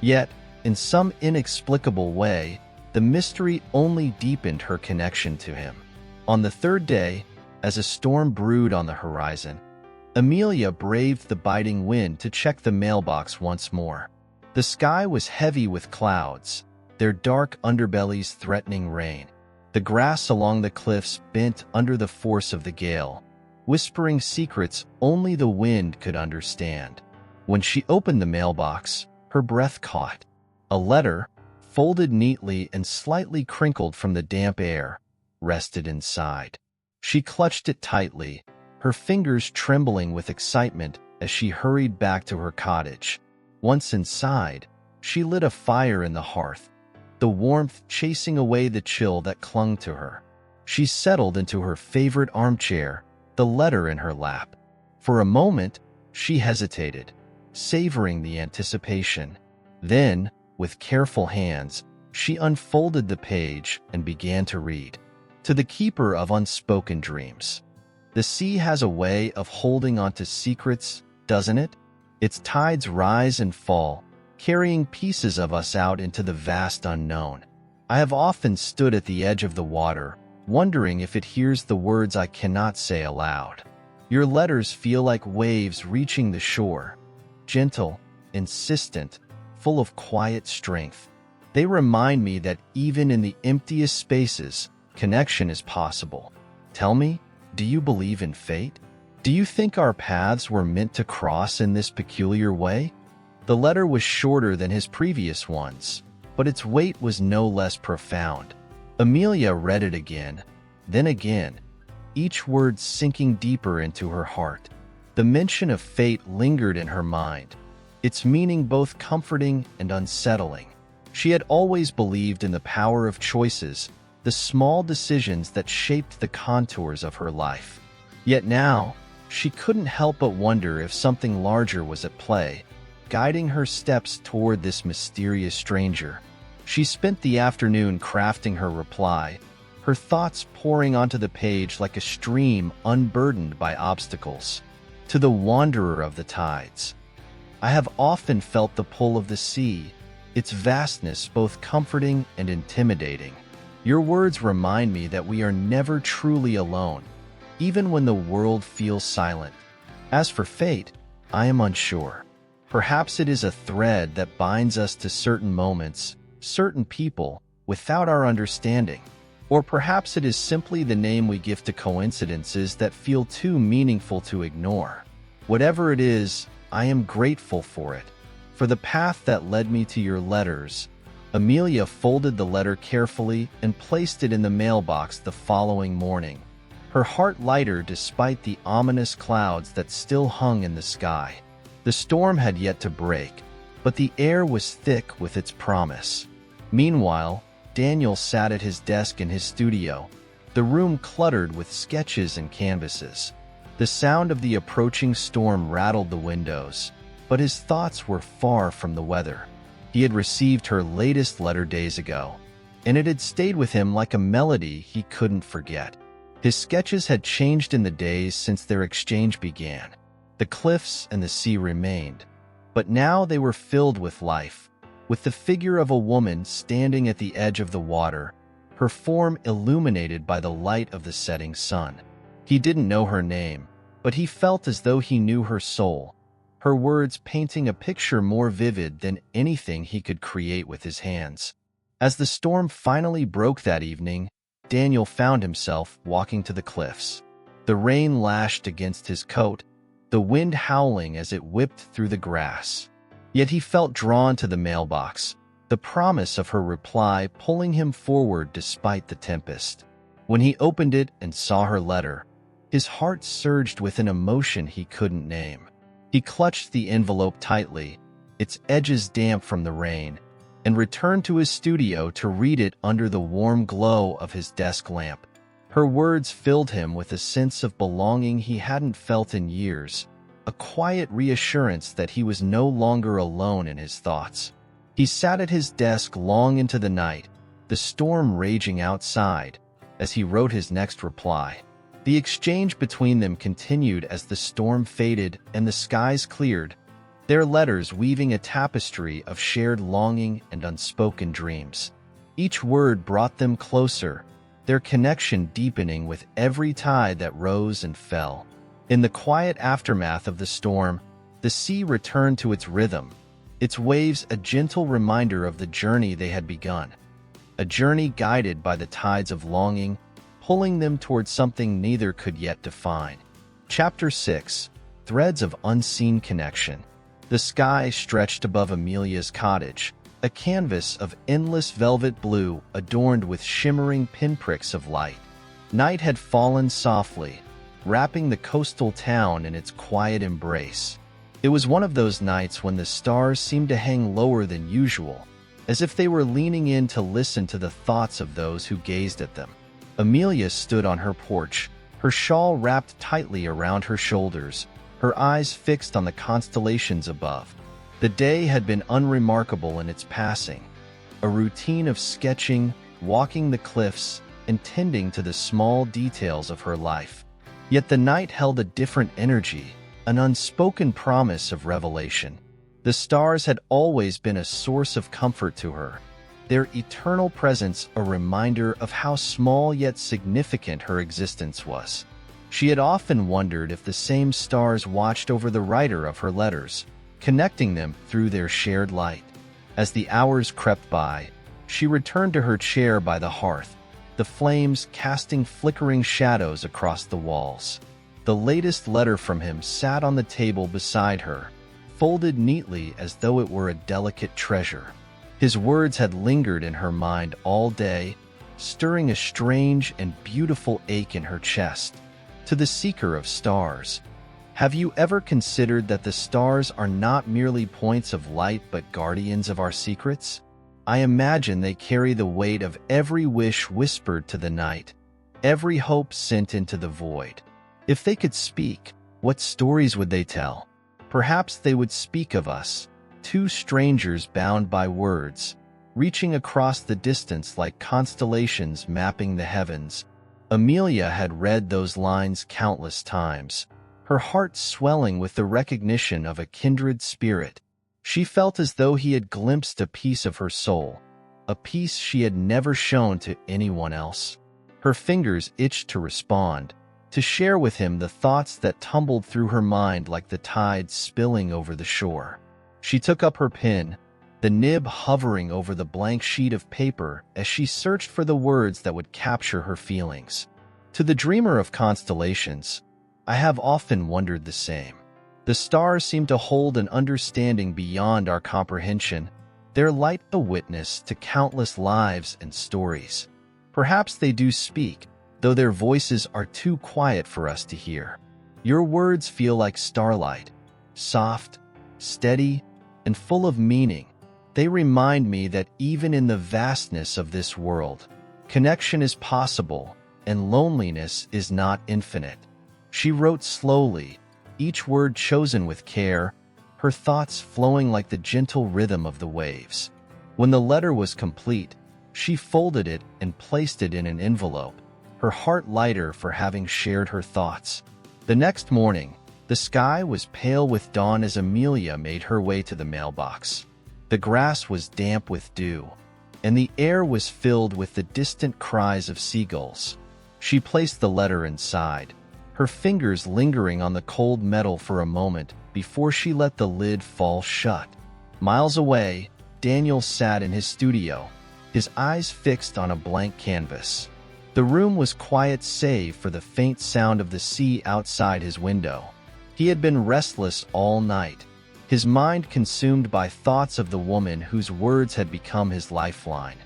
Yet, in some inexplicable way, the mystery only deepened her connection to him. On the third day, as a storm brewed on the horizon, Amelia braved the biting wind to check the mailbox once more. The sky was heavy with clouds, their dark underbellies threatening rain. The grass along the cliffs bent under the force of the gale, whispering secrets only the wind could understand. When she opened the mailbox, her breath caught. A letter, folded neatly and slightly crinkled from the damp air, rested inside. She clutched it tightly, her fingers trembling with excitement as she hurried back to her cottage. Once inside, she lit a fire in the hearth, the warmth chasing away the chill that clung to her. She settled into her favorite armchair, the letter in her lap. For a moment, she hesitated, savoring the anticipation. Then, with careful hands, she unfolded the page and began to read. To the keeper of unspoken dreams. The sea has a way of holding onto secrets, doesn't it? Its tides rise and fall, carrying pieces of us out into the vast unknown. I have often stood at the edge of the water, wondering if it hears the words I cannot say aloud. Your letters feel like waves reaching the shore, gentle, insistent, full of quiet strength. They remind me that even in the emptiest spaces, connection is possible. Tell me, do you believe in fate? Do you think our paths were meant to cross in this peculiar way? The letter was shorter than his previous ones, but its weight was no less profound. Amelia read it again, then again, each word sinking deeper into her heart. The mention of fate lingered in her mind, its meaning both comforting and unsettling. She had always believed in the power of choices, the small decisions that shaped the contours of her life. Yet now, she couldn't help but wonder if something larger was at play, guiding her steps toward this mysterious stranger. She spent the afternoon crafting her reply, her thoughts pouring onto the page like a stream unburdened by obstacles. To the wanderer of the tides. I have often felt the pull of the sea, its vastness both comforting and intimidating. Your words remind me that we are never truly alone, even when the world feels silent. As for fate, I am unsure. Perhaps it is a thread that binds us to certain moments, certain people, without our understanding. Or perhaps it is simply the name we give to coincidences that feel too meaningful to ignore. Whatever it is, I am grateful for it. For the path that led me to your letters. Amelia folded the letter carefully and placed it in the mailbox the following morning, her heart lighter despite the ominous clouds that still hung in the sky. The storm had yet to break, but the air was thick with its promise. Meanwhile, Daniel sat at his desk in his studio, the room cluttered with sketches and canvases. The sound of the approaching storm rattled the windows, but his thoughts were far from the weather. He had received her latest letter days ago, and it had stayed with him like a melody he couldn't forget. His sketches had changed in the days since their exchange began. The cliffs and the sea remained, but now they were filled with life, with the figure of a woman standing at the edge of the water, her form illuminated by the light of the setting sun. He didn't know her name, but he felt as though he knew her soul, her words painting a picture more vivid than anything he could create with his hands. As the storm finally broke that evening, Daniel found himself walking to the cliffs. The rain lashed against his coat, the wind howling as it whipped through the grass. Yet he felt drawn to the mailbox, the promise of her reply pulling him forward despite the tempest. When he opened it and saw her letter, his heart surged with an emotion he couldn't name. He clutched the envelope tightly, its edges damp from the rain, and returned to his studio to read it under the warm glow of his desk lamp. Her words filled him with a sense of belonging he hadn't felt in years, a quiet reassurance that he was no longer alone in his thoughts. He sat at his desk long into the night, the storm raging outside, as he wrote his next reply. The exchange between them continued as the storm faded and the skies cleared, their letters weaving a tapestry of shared longing and unspoken dreams. Each word brought them closer, their connection deepening with every tide that rose and fell. In the quiet aftermath of the storm, the sea returned to its rhythm, its waves a gentle reminder of the journey they had begun. A journey guided by the tides of longing, pulling them towards something neither could yet define. Chapter 6. Threads of Unseen Connection. The sky stretched above Amelia's cottage, a canvas of endless velvet blue adorned with shimmering pinpricks of light. Night had fallen softly, wrapping the coastal town in its quiet embrace. It was one of those nights when the stars seemed to hang lower than usual, as if they were leaning in to listen to the thoughts of those who gazed at them. Amelia stood on her porch, her shawl wrapped tightly around her shoulders, her eyes fixed on the constellations above. The day had been unremarkable in its passing, a routine of sketching, walking the cliffs, and tending to the small details of her life. Yet the night held a different energy, an unspoken promise of revelation. The stars had always been a source of comfort to her, their eternal presence a reminder of how small yet significant her existence was. She had often wondered if the same stars watched over the writer of her letters, connecting them through their shared light. As the hours crept by, she returned to her chair by the hearth, the flames casting flickering shadows across the walls. The latest letter from him sat on the table beside her, folded neatly as though it were a delicate treasure. His words had lingered in her mind all day, stirring a strange and beautiful ache in her chest. To the seeker of stars, have you ever considered that the stars are not merely points of light but guardians of our secrets? I imagine they carry the weight of every wish whispered to the night, every hope sent into the void. If they could speak, what stories would they tell? Perhaps they would speak of us, two strangers bound by words, reaching across the distance like constellations mapping the heavens. Amelia had read those lines countless times, her heart swelling with the recognition of a kindred spirit. She felt as though he had glimpsed a piece of her soul, a piece she had never shown to anyone else. Her fingers itched to respond, to share with him the thoughts that tumbled through her mind like the tide spilling over the shore. She took up her pen, the nib hovering over the blank sheet of paper as she searched for the words that would capture her feelings. To the dreamer of constellations, I have often wondered the same. The stars seem to hold an understanding beyond our comprehension, their light a witness to countless lives and stories. Perhaps they do speak, though their voices are too quiet for us to hear. Your words feel like starlight, soft, steady, and full of meaning. They remind me that even in the vastness of this world, connection is possible and loneliness is not infinite. She wrote slowly, each word chosen with care, her thoughts flowing like the gentle rhythm of the waves. When the letter was complete, she folded it and placed it in an envelope, her heart lighter for having shared her thoughts. The next morning, the sky was pale with dawn as Amelia made her way to the mailbox. The grass was damp with dew, and the air was filled with the distant cries of seagulls. She placed the letter inside, her fingers lingering on the cold metal for a moment before she let the lid fall shut. Miles away, Daniel sat in his studio, his eyes fixed on a blank canvas. The room was quiet save for the faint sound of the sea outside his window. He had been restless all night, his mind consumed by thoughts of the woman whose words had become his lifeline.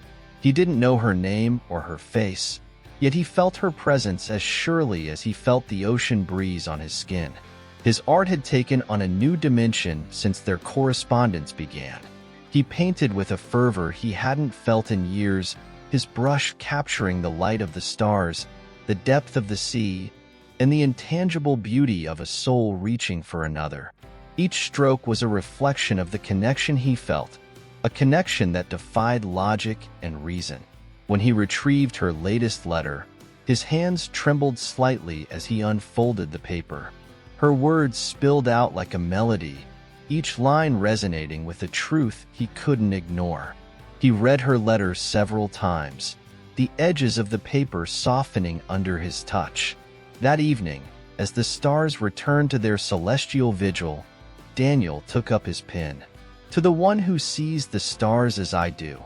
He didn't know her name or her face, yet he felt her presence as surely as he felt the ocean breeze on his skin. His art had taken on a new dimension since their correspondence began. He painted with a fervor he hadn't felt in years, his brush capturing the light of the stars, the depth of the sea, and the intangible beauty of a soul reaching for another. Each stroke was a reflection of the connection he felt, a connection that defied logic and reason. When he retrieved her latest letter, his hands trembled slightly as he unfolded the paper. Her words spilled out like a melody, each line resonating with a truth he couldn't ignore. He read her letter several times, the edges of the paper softening under his touch. That evening, as the stars returned to their celestial vigil, Daniel took up his pen. To the one who sees the stars as I do,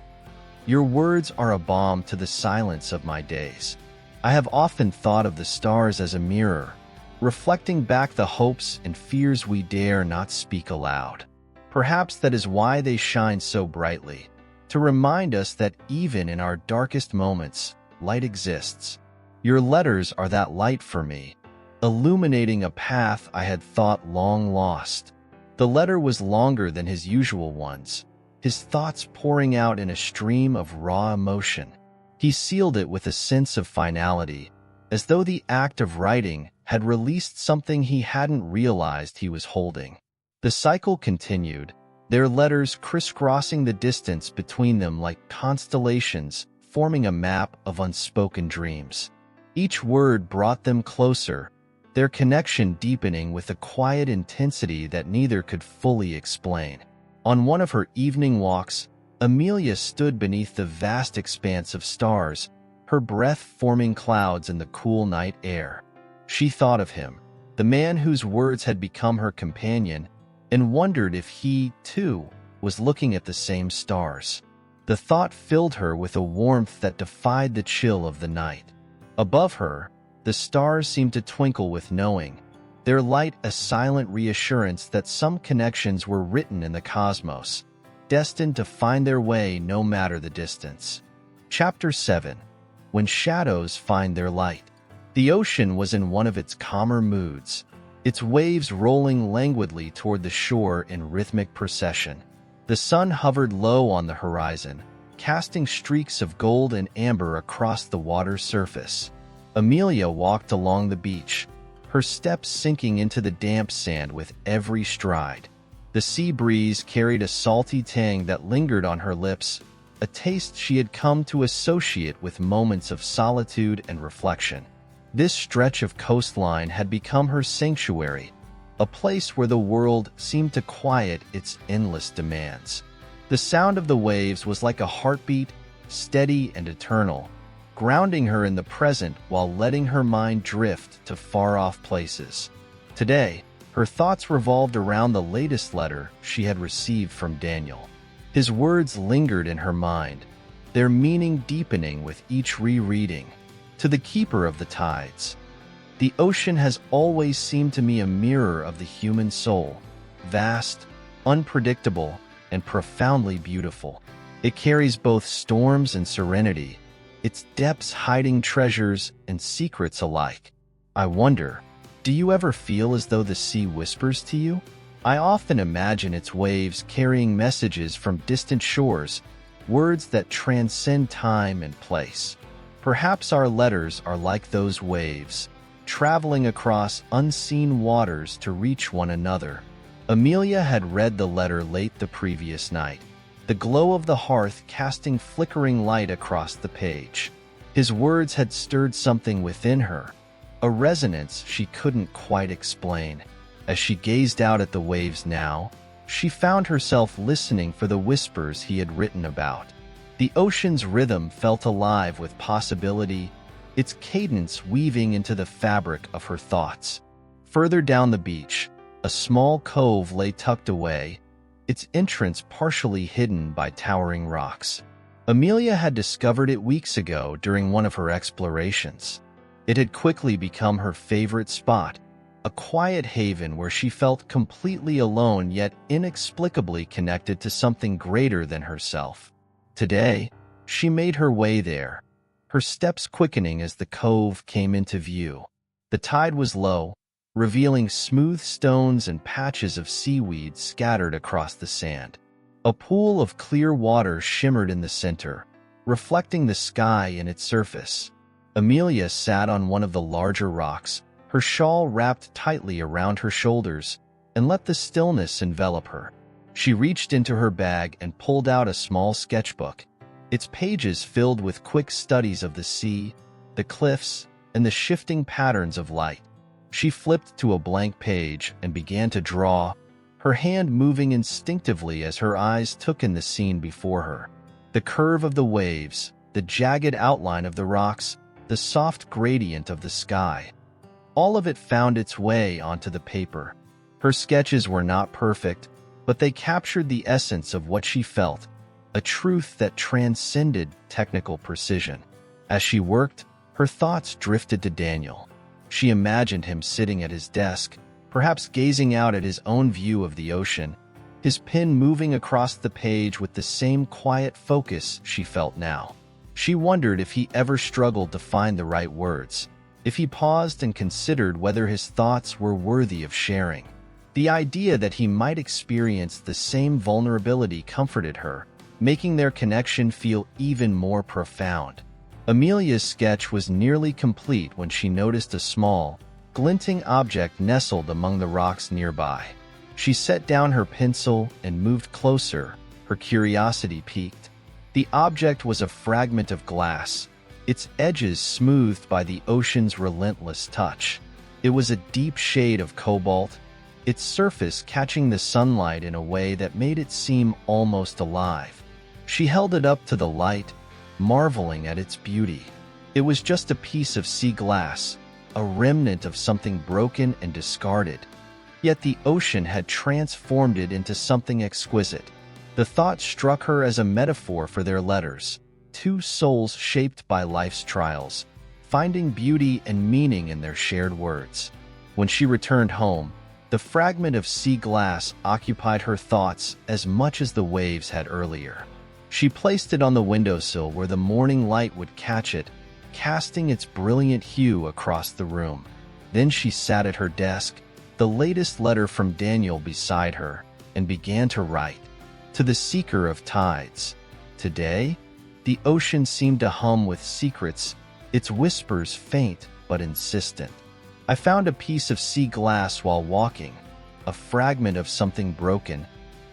your words are a balm to the silence of my days. I have often thought of the stars as a mirror, reflecting back the hopes and fears we dare not speak aloud. Perhaps that is why they shine so brightly, to remind us that even in our darkest moments, light exists. Your letters are that light for me, illuminating a path I had thought long lost. The letter was longer than his usual ones, his thoughts pouring out in a stream of raw emotion. He sealed it with a sense of finality, as though the act of writing had released something he hadn't realized he was holding. The cycle continued, their letters crisscrossing the distance between them like constellations, forming a map of unspoken dreams. Each word brought them closer, their connection deepening with a quiet intensity that neither could fully explain. On one of her evening walks, Amelia stood beneath the vast expanse of stars, her breath forming clouds in the cool night air. She thought of him, the man whose words had become her companion, and wondered if he, too, was looking at the same stars. The thought filled her with a warmth that defied the chill of the night. Above her, the stars seemed to twinkle with knowing, their light a silent reassurance that some connections were written in the cosmos, destined to find their way no matter the distance. Chapter 7. When Shadows Find Their Light. The ocean was in one of its calmer moods, its waves rolling languidly toward the shore in rhythmic procession. The sun hovered low on the horizon, casting streaks of gold and amber across the water's surface. Amelia walked along the beach, her steps sinking into the damp sand with every stride. The sea breeze carried a salty tang that lingered on her lips, a taste she had come to associate with moments of solitude and reflection. This stretch of coastline had become her sanctuary, a place where the world seemed to quiet its endless demands. The sound of the waves was like a heartbeat, steady and eternal, grounding her in the present while letting her mind drift to far-off places. Today, her thoughts revolved around the latest letter she had received from Daniel. His words lingered in her mind, their meaning deepening with each rereading. To the keeper of the tides. The ocean has always seemed to me a mirror of the human soul, vast, unpredictable, and profoundly beautiful. It carries both storms and serenity, its depths hiding treasures and secrets alike. I wonder, do you ever feel as though the sea whispers to you? I often imagine its waves carrying messages from distant shores, words that transcend time and place. Perhaps our letters are like those waves, traveling across unseen waters to reach one another. Amelia had read the letter late the previous night, the glow of the hearth casting flickering light across the page. His words had stirred something within her, a resonance she couldn't quite explain. As she gazed out at the waves now, she found herself listening for the whispers he had written about. The ocean's rhythm felt alive with possibility, its cadence weaving into the fabric of her thoughts. Further down the beach, a small cove lay tucked away, its entrance partially hidden by towering rocks. Amelia had discovered it weeks ago during one of her explorations. It had quickly become her favorite spot, a quiet haven where she felt completely alone yet inexplicably connected to something greater than herself. Today, she made her way there, her steps quickening as the cove came into view. The tide was low, revealing smooth stones and patches of seaweed scattered across the sand. A pool of clear water shimmered in the center, reflecting the sky in its surface. Amelia sat on one of the larger rocks, her shawl wrapped tightly around her shoulders, and let the stillness envelop her. She reached into her bag and pulled out a small sketchbook, its pages filled with quick studies of the sea, the cliffs, and the shifting patterns of light. She flipped to a blank page and began to draw, her hand moving instinctively as her eyes took in the scene before her. The curve of the waves, the jagged outline of the rocks, the soft gradient of the sky. All of it found its way onto the paper. Her sketches were not perfect, but they captured the essence of what she felt, a truth that transcended technical precision. As she worked, her thoughts drifted to Daniel. She imagined him sitting at his desk, perhaps gazing out at his own view of the ocean, his pen moving across the page with the same quiet focus she felt now. She wondered if he ever struggled to find the right words, if he paused and considered whether his thoughts were worthy of sharing. The idea that he might experience the same vulnerability comforted her, making their connection feel even more profound. Amelia's sketch was nearly complete when she noticed a small, glinting object nestled among the rocks nearby. She set down her pencil and moved closer, her curiosity piqued. The object was a fragment of glass, its edges smoothed by the ocean's relentless touch. It was a deep shade of cobalt, its surface catching the sunlight in a way that made it seem almost alive. She held it up to the light, marveling at its beauty. It was just a piece of sea glass, a remnant of something broken and discarded. Yet the ocean had transformed it into something exquisite. The thought struck her as a metaphor for their letters, two souls shaped by life's trials, finding beauty and meaning in their shared words. When she returned home, the fragment of sea glass occupied her thoughts as much as the waves had earlier. She placed it on the windowsill where the morning light would catch it, casting its brilliant hue across the room. Then she sat at her desk, the latest letter from Daniel beside her, and began to write. To the seeker of tides. Today, the ocean seemed to hum with secrets, its whispers faint but insistent. I found a piece of sea glass while walking, a fragment of something broken,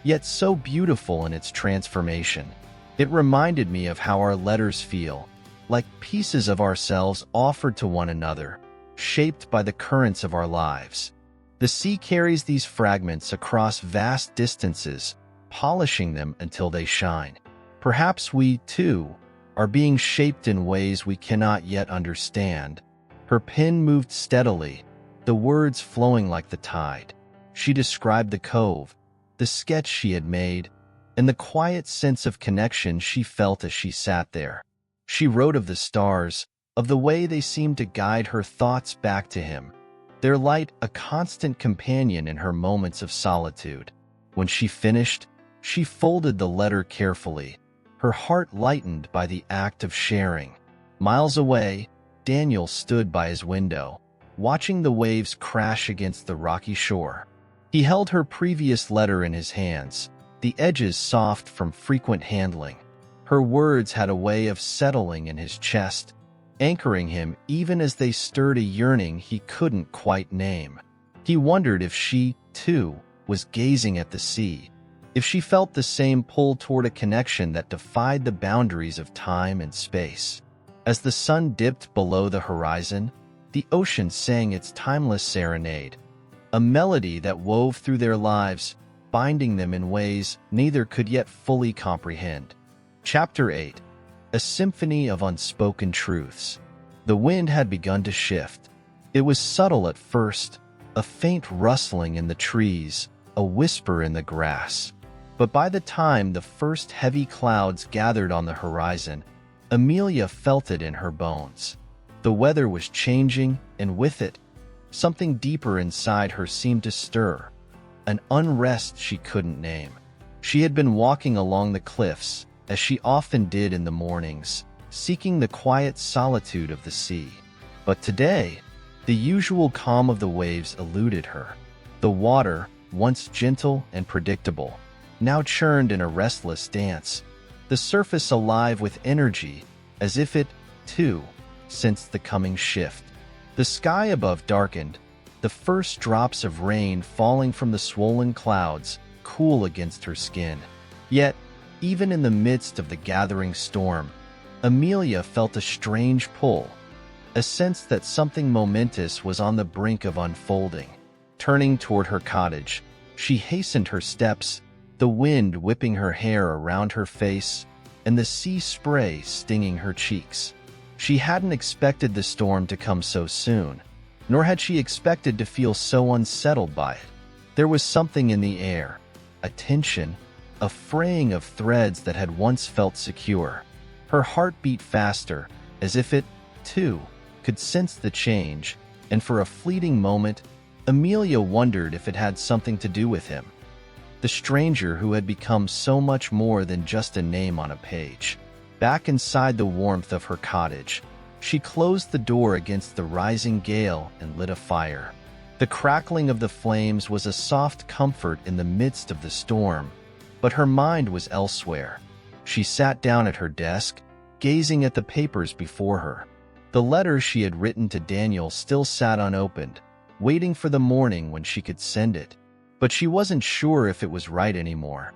yet so beautiful in its transformation. It reminded me of how our letters feel, like pieces of ourselves offered to one another, shaped by the currents of our lives. The sea carries these fragments across vast distances, polishing them until they shine. Perhaps we, too, are being shaped in ways we cannot yet understand. Her pen moved steadily, the words flowing like the tide. She described the cove, the sketch she had made, and the quiet sense of connection she felt as she sat there. She wrote of the stars, of the way they seemed to guide her thoughts back to him, their light a constant companion in her moments of solitude. When she finished, she folded the letter carefully, her heart lightened by the act of sharing. Miles away, Daniel stood by his window, watching the waves crash against the rocky shore. He held her previous letter in his hands, the edges soft from frequent handling. Her words had a way of settling in his chest, anchoring him even as they stirred a yearning he couldn't quite name. He wondered if she, too, was gazing at the sea, if she felt the same pull toward a connection that defied the boundaries of time and space. As the sun dipped below the horizon, the ocean sang its timeless serenade, a melody that wove through their lives, binding them in ways neither could yet fully comprehend. Chapter 8. A Symphony of Unspoken Truths. The wind had begun to shift. It was subtle at first, a faint rustling in the trees, a whisper in the grass. But by the time the first heavy clouds gathered on the horizon, Amelia felt it in her bones. The weather was changing, and with it, something deeper inside her seemed to stir, an unrest she couldn't name. She had been walking along the cliffs, as she often did in the mornings, seeking the quiet solitude of the sea. But today, the usual calm of the waves eluded her. The water, once gentle and predictable, now churned in a restless dance, the surface alive with energy, as if it, too, sensed the coming shift. The sky above darkened, the first drops of rain falling from the swollen clouds, cool against her skin. Yet, Even in the midst of the gathering storm, Amelia felt a strange pull, a sense that something momentous was on the brink of unfolding. Turning toward her cottage, she hastened her steps, the wind whipping her hair around her face and the sea spray stinging her cheeks. She hadn't expected the storm to come so soon, nor had she expected to feel so unsettled by it. There was something in the air, a tension, a fraying of threads that had once felt secure. Her heart beat faster, as if it, too, could sense the change, and for a fleeting moment, Amelia wondered if it had something to do with him. The stranger who had become so much more than just a name on a page. Back inside the warmth of her cottage, she closed the door against the rising gale and lit a fire. The crackling of the flames was a soft comfort in the midst of the storm, but her mind was elsewhere. She sat down at her desk, gazing at the papers before her. The letter she had written to Daniel still sat unopened, waiting for the morning when she could send it. But she wasn't sure if it was right anymore.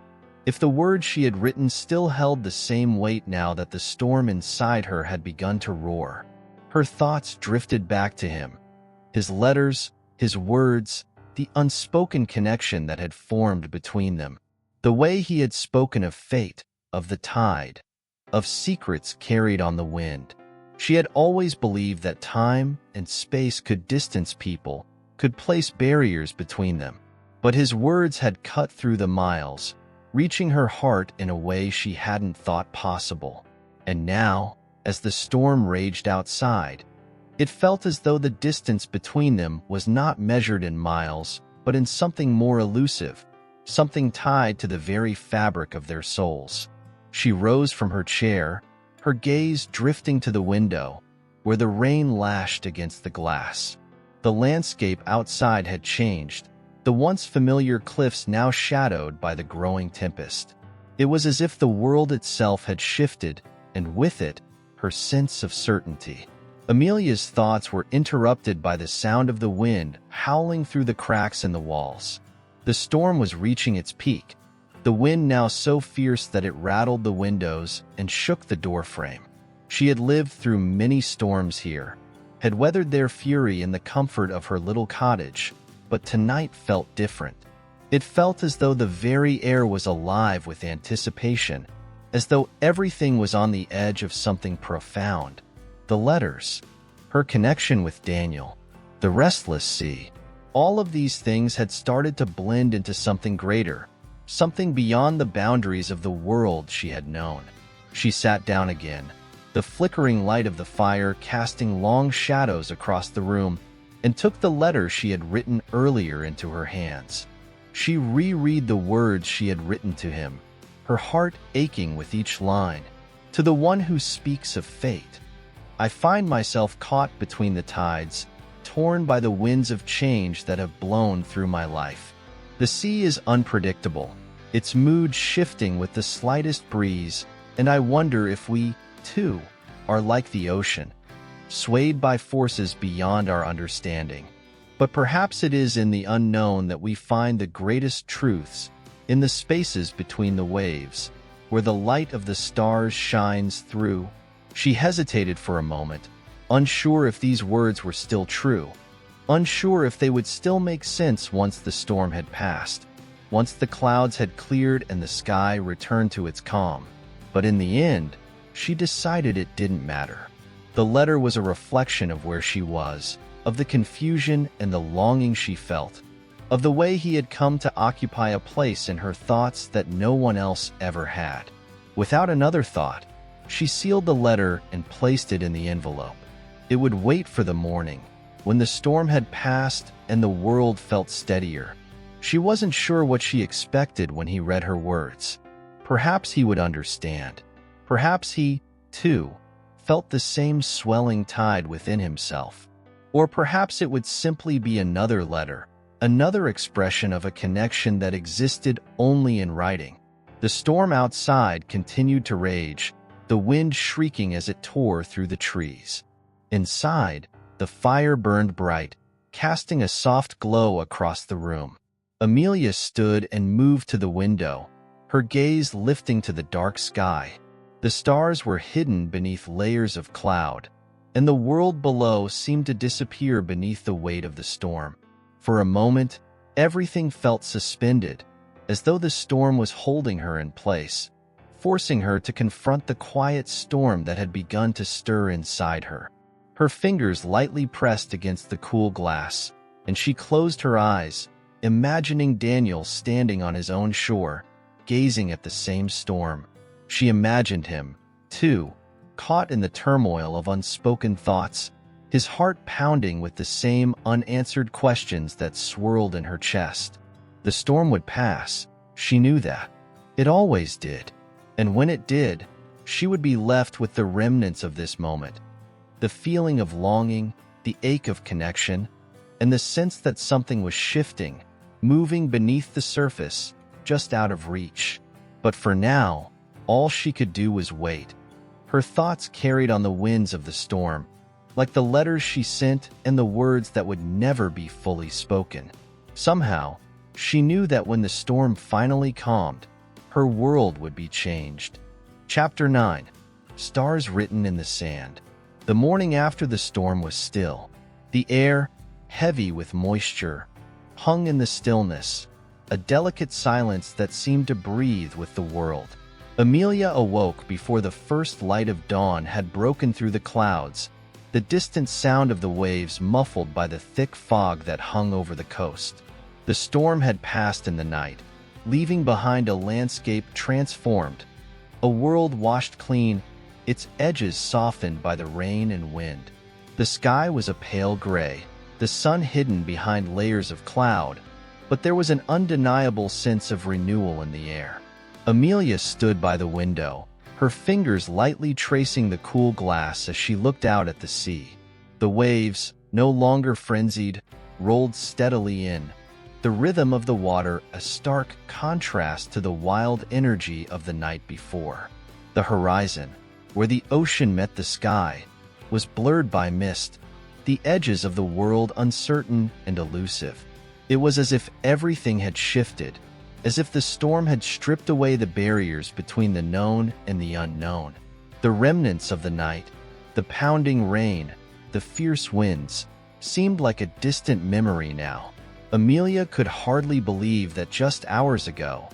If the words she had written still held the same weight now that the storm inside her had begun to roar. Her thoughts drifted back to him. His letters, his words, the unspoken connection that had formed between them. The way he had spoken of fate, of the tide, of secrets carried on the wind. She had always believed that time and space could distance people, could place barriers between them. But his words had cut through the miles, reaching her heart in a way she hadn't thought possible. And now, as the storm raged outside, it felt as though the distance between them was not measured in miles, but in something more elusive, something tied to the very fabric of their souls. She rose from her chair, her gaze drifting to the window, where the rain lashed against the glass. The landscape outside had changed, the once familiar cliffs now shadowed by the growing tempest. It was as if the world itself had shifted, and with it, her sense of certainty. Amelia's thoughts were interrupted by the sound of the wind howling through the cracks in the walls. The storm was reaching its peak, the wind now so fierce that it rattled the windows and shook the doorframe. She had lived through many storms here, had weathered their fury in the comfort of her little cottage, but tonight felt different. It felt as though the very air was alive with anticipation, as though everything was on the edge of something profound. The letters, her connection with Daniel, the restless sea, all of these things had started to blend into something greater, something beyond the boundaries of the world she had known. She sat down again, the flickering light of the fire casting long shadows across the room, and took the letter she had written earlier into her hands. She reread the words she had written to him, her heart aching with each line. To the one who speaks of fate, I find myself caught between the tides, torn by the winds of change that have blown through my life. The sea is unpredictable, its mood shifting with the slightest breeze, and I wonder if we, too, are like the ocean, swayed by forces beyond our understanding. But perhaps it is in the unknown that we find the greatest truths, in the spaces between the waves, where the light of the stars shines through. She hesitated for a moment, unsure if these words were still true, unsure if they would still make sense once the storm had passed, once the clouds had cleared and the sky returned to its calm. But in the end, she decided it didn't matter. The letter was a reflection of where she was, of the confusion and the longing she felt, of the way he had come to occupy a place in her thoughts that no one else ever had. Without another thought, she sealed the letter and placed it in the envelope. It would wait for the morning, when the storm had passed and the world felt steadier. She wasn't sure what she expected when he read her words. Perhaps he would understand. Perhaps he, too, felt the same swelling tide within himself. Or perhaps it would simply be another letter, another expression of a connection that existed only in writing. The storm outside continued to rage, the wind shrieking as it tore through the trees. Inside, the fire burned bright, casting a soft glow across the room. Amelia stood and moved to the window, her gaze lifting to the dark sky. The stars were hidden beneath layers of cloud, and the world below seemed to disappear beneath the weight of the storm. For a moment, everything felt suspended, as though the storm was holding her in place, forcing her to confront the quiet storm that had begun to stir inside her. Her fingers lightly pressed against the cool glass, and she closed her eyes, imagining Daniel standing on his own shore, gazing at the same storm. She imagined him, too, caught in the turmoil of unspoken thoughts, his heart pounding with the same unanswered questions that swirled in her chest. The storm would pass, she knew that. It always did. And when it did, she would be left with the remnants of this moment. The feeling of longing, the ache of connection, and the sense that something was shifting, moving beneath the surface, just out of reach. But for now, all she could do was wait. Her thoughts carried on the winds of the storm, like the letters she sent and the words that would never be fully spoken. Somehow, she knew that when the storm finally calmed, her world would be changed. Chapter 9. Stars Written in the Sand. The morning after the storm was still. The air, heavy with moisture, hung in the stillness, a delicate silence that seemed to breathe with the world. Amelia awoke before the first light of dawn had broken through the clouds, the distant sound of the waves muffled by the thick fog that hung over the coast. The storm had passed in the night, leaving behind a landscape transformed, a world washed clean, its edges softened by the rain and wind. The sky was a pale gray, the sun hidden behind layers of cloud, but there was an undeniable sense of renewal in the air. Amelia stood by the window, her fingers lightly tracing the cool glass as she looked out at the sea. The waves, no longer frenzied, rolled steadily in, the rhythm of the water a stark contrast to the wild energy of the night before. The horizon, where the ocean met the sky, was blurred by mist, the edges of the world uncertain and elusive. It was as if everything had shifted, as if the storm had stripped away the barriers between the known and the unknown. The remnants of the night, the pounding rain, the fierce winds, seemed like a distant memory now. Amelia could hardly believe that just hours ago,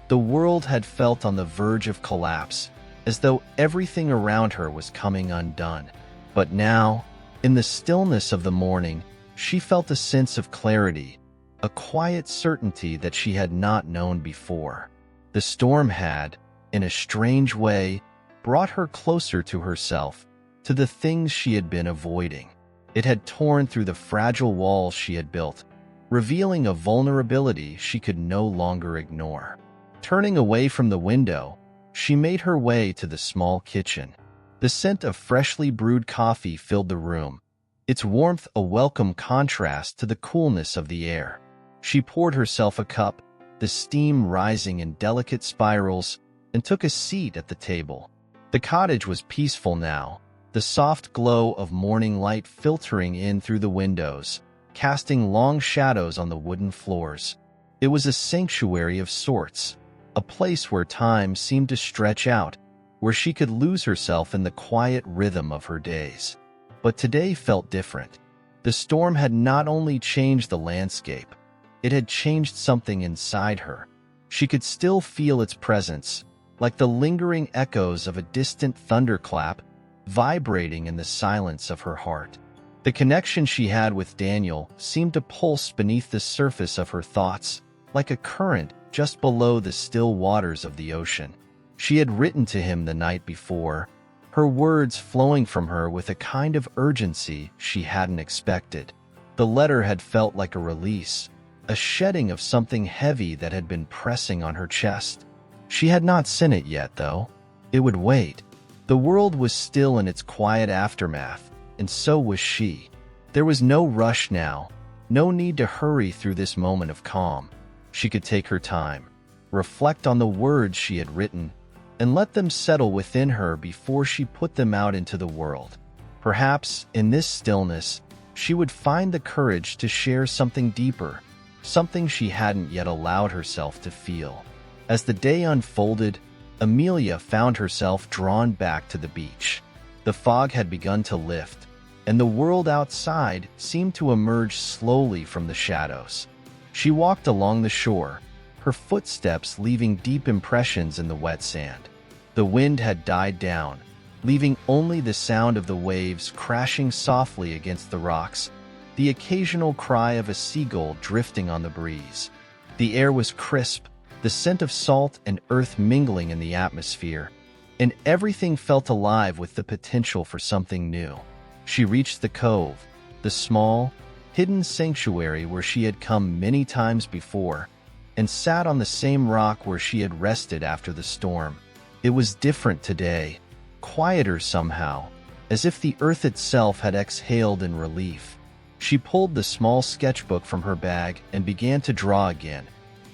the world had felt on the verge of collapse, as though everything around her was coming undone. But now, in the stillness of the morning, she felt a sense of clarity, a quiet certainty that she had not known before. The storm had, in a strange way, brought her closer to herself, to the things she had been avoiding. It had torn through the fragile walls she had built, revealing a vulnerability she could no longer ignore. Turning away from the window, she made her way to the small kitchen. The scent of freshly brewed coffee filled the room, its warmth a welcome contrast to the coolness of the air. She poured herself a cup, the steam rising in delicate spirals, and took a seat at the table. The cottage was peaceful now, the soft glow of morning light filtering in through the windows, casting long shadows on the wooden floors. It was a sanctuary of sorts, a place where time seemed to stretch out, where she could lose herself in the quiet rhythm of her days. But today felt different. The storm had not only changed the landscape, it had changed something inside her. She could still feel its presence, like the lingering echoes of a distant thunderclap, vibrating in the silence of her heart. The connection she had with Daniel seemed to pulse beneath the surface of her thoughts, like a current just below the still waters of the ocean. She had written to him the night before, her words flowing from her with a kind of urgency she hadn't expected. The letter had felt like a release, a shedding of something heavy that had been pressing on her chest. She had not sent it yet, though. It would wait. The world was still in its quiet aftermath, and so was she. There was no rush now, no need to hurry through this moment of calm. She could take her time, reflect on the words she had written, and let them settle within her before she put them out into the world. Perhaps, in this stillness, she would find the courage to share something deeper, something she hadn't yet allowed herself to feel. As the day unfolded, Amelia found herself drawn back to the beach. The fog had begun to lift, and the world outside seemed to emerge slowly from the shadows. She walked along the shore, her footsteps leaving deep impressions in the wet sand. The wind had died down, leaving only the sound of the waves crashing softly against the rocks, the occasional cry of a seagull drifting on the breeze. The air was crisp, the scent of salt and earth mingling in the atmosphere, and everything felt alive with the potential for something new. She reached the cove, the small, hidden sanctuary where she had come many times before, and sat on the same rock where she had rested after the storm. It was different today, quieter somehow, as if the earth itself had exhaled in relief. She pulled the small sketchbook from her bag and began to draw again,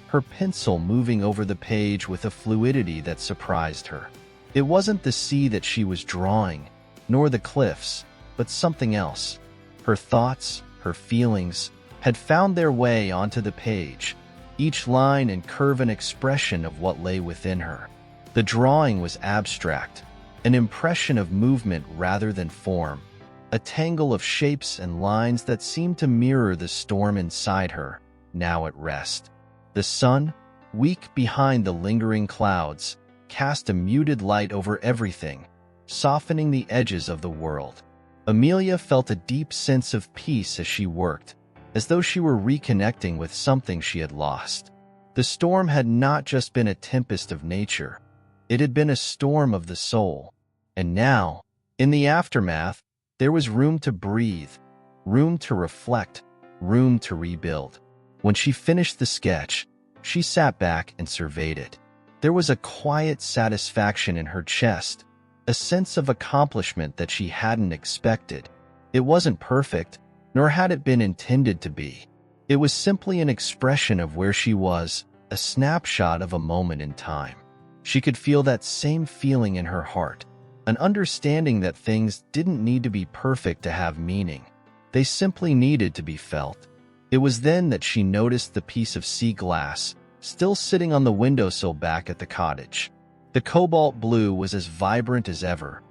her pencil moving over the page with a fluidity that surprised her. It wasn't the sea that she was drawing, nor the cliffs, but something else. Her thoughts, her feelings, had found their way onto the page, each line and curve an expression of what lay within her. The drawing was abstract, an impression of movement rather than form, a tangle of shapes and lines that seemed to mirror the storm inside her, now at rest. The sun, weak behind the lingering clouds, cast a muted light over everything, softening the edges of the world. Amelia felt a deep sense of peace as she worked, as though she were reconnecting with something she had lost. The storm had not just been a tempest of nature, it had been a storm of the soul. And now, in the aftermath, there was room to breathe, room to reflect, room to rebuild. When she finished the sketch, she sat back and surveyed it. There was a quiet satisfaction in her chest, a sense of accomplishment that she hadn't expected. It wasn't perfect, nor had it been intended to be. It was simply an expression of where she was, a snapshot of a moment in time. She could feel that same feeling in her heart, an understanding that things didn't need to be perfect to have meaning. They simply needed to be felt. It was then that she noticed the piece of sea glass, still sitting on the windowsill back at the cottage. The cobalt blue was as vibrant as ever,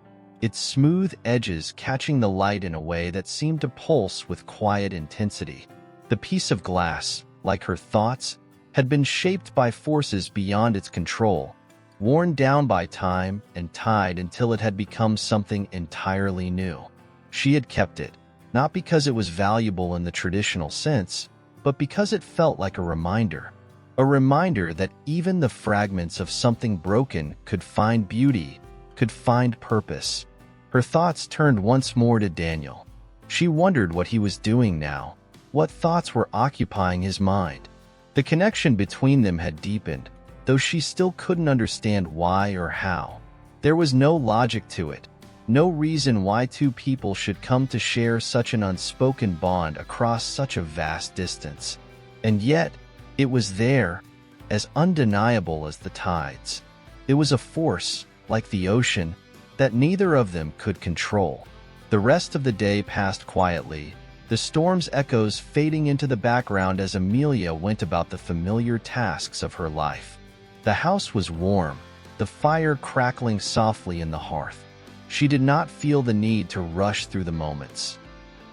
its smooth edges catching the light in a way that seemed to pulse with quiet intensity. The piece of glass, like her thoughts, had been shaped by forces beyond its control, worn down by time and tide until it had become something entirely new. She had kept it, not because it was valuable in the traditional sense, but because it felt like a reminder that even the fragments of something broken could find beauty, could find purpose. Her thoughts turned once more to Daniel. She wondered what he was doing now, what thoughts were occupying his mind. The connection between them had deepened, though she still couldn't understand why or how. There was no logic to it, no reason why two people should come to share such an unspoken bond across such a vast distance. And yet, it was there, as undeniable as the tides. It was a force, like the ocean, that neither of them could control. The rest of the day passed quietly, the storm's echoes fading into the background as Amelia went about the familiar tasks of her life. The house was warm, the fire crackling softly in the hearth. She did not feel the need to rush through the moments.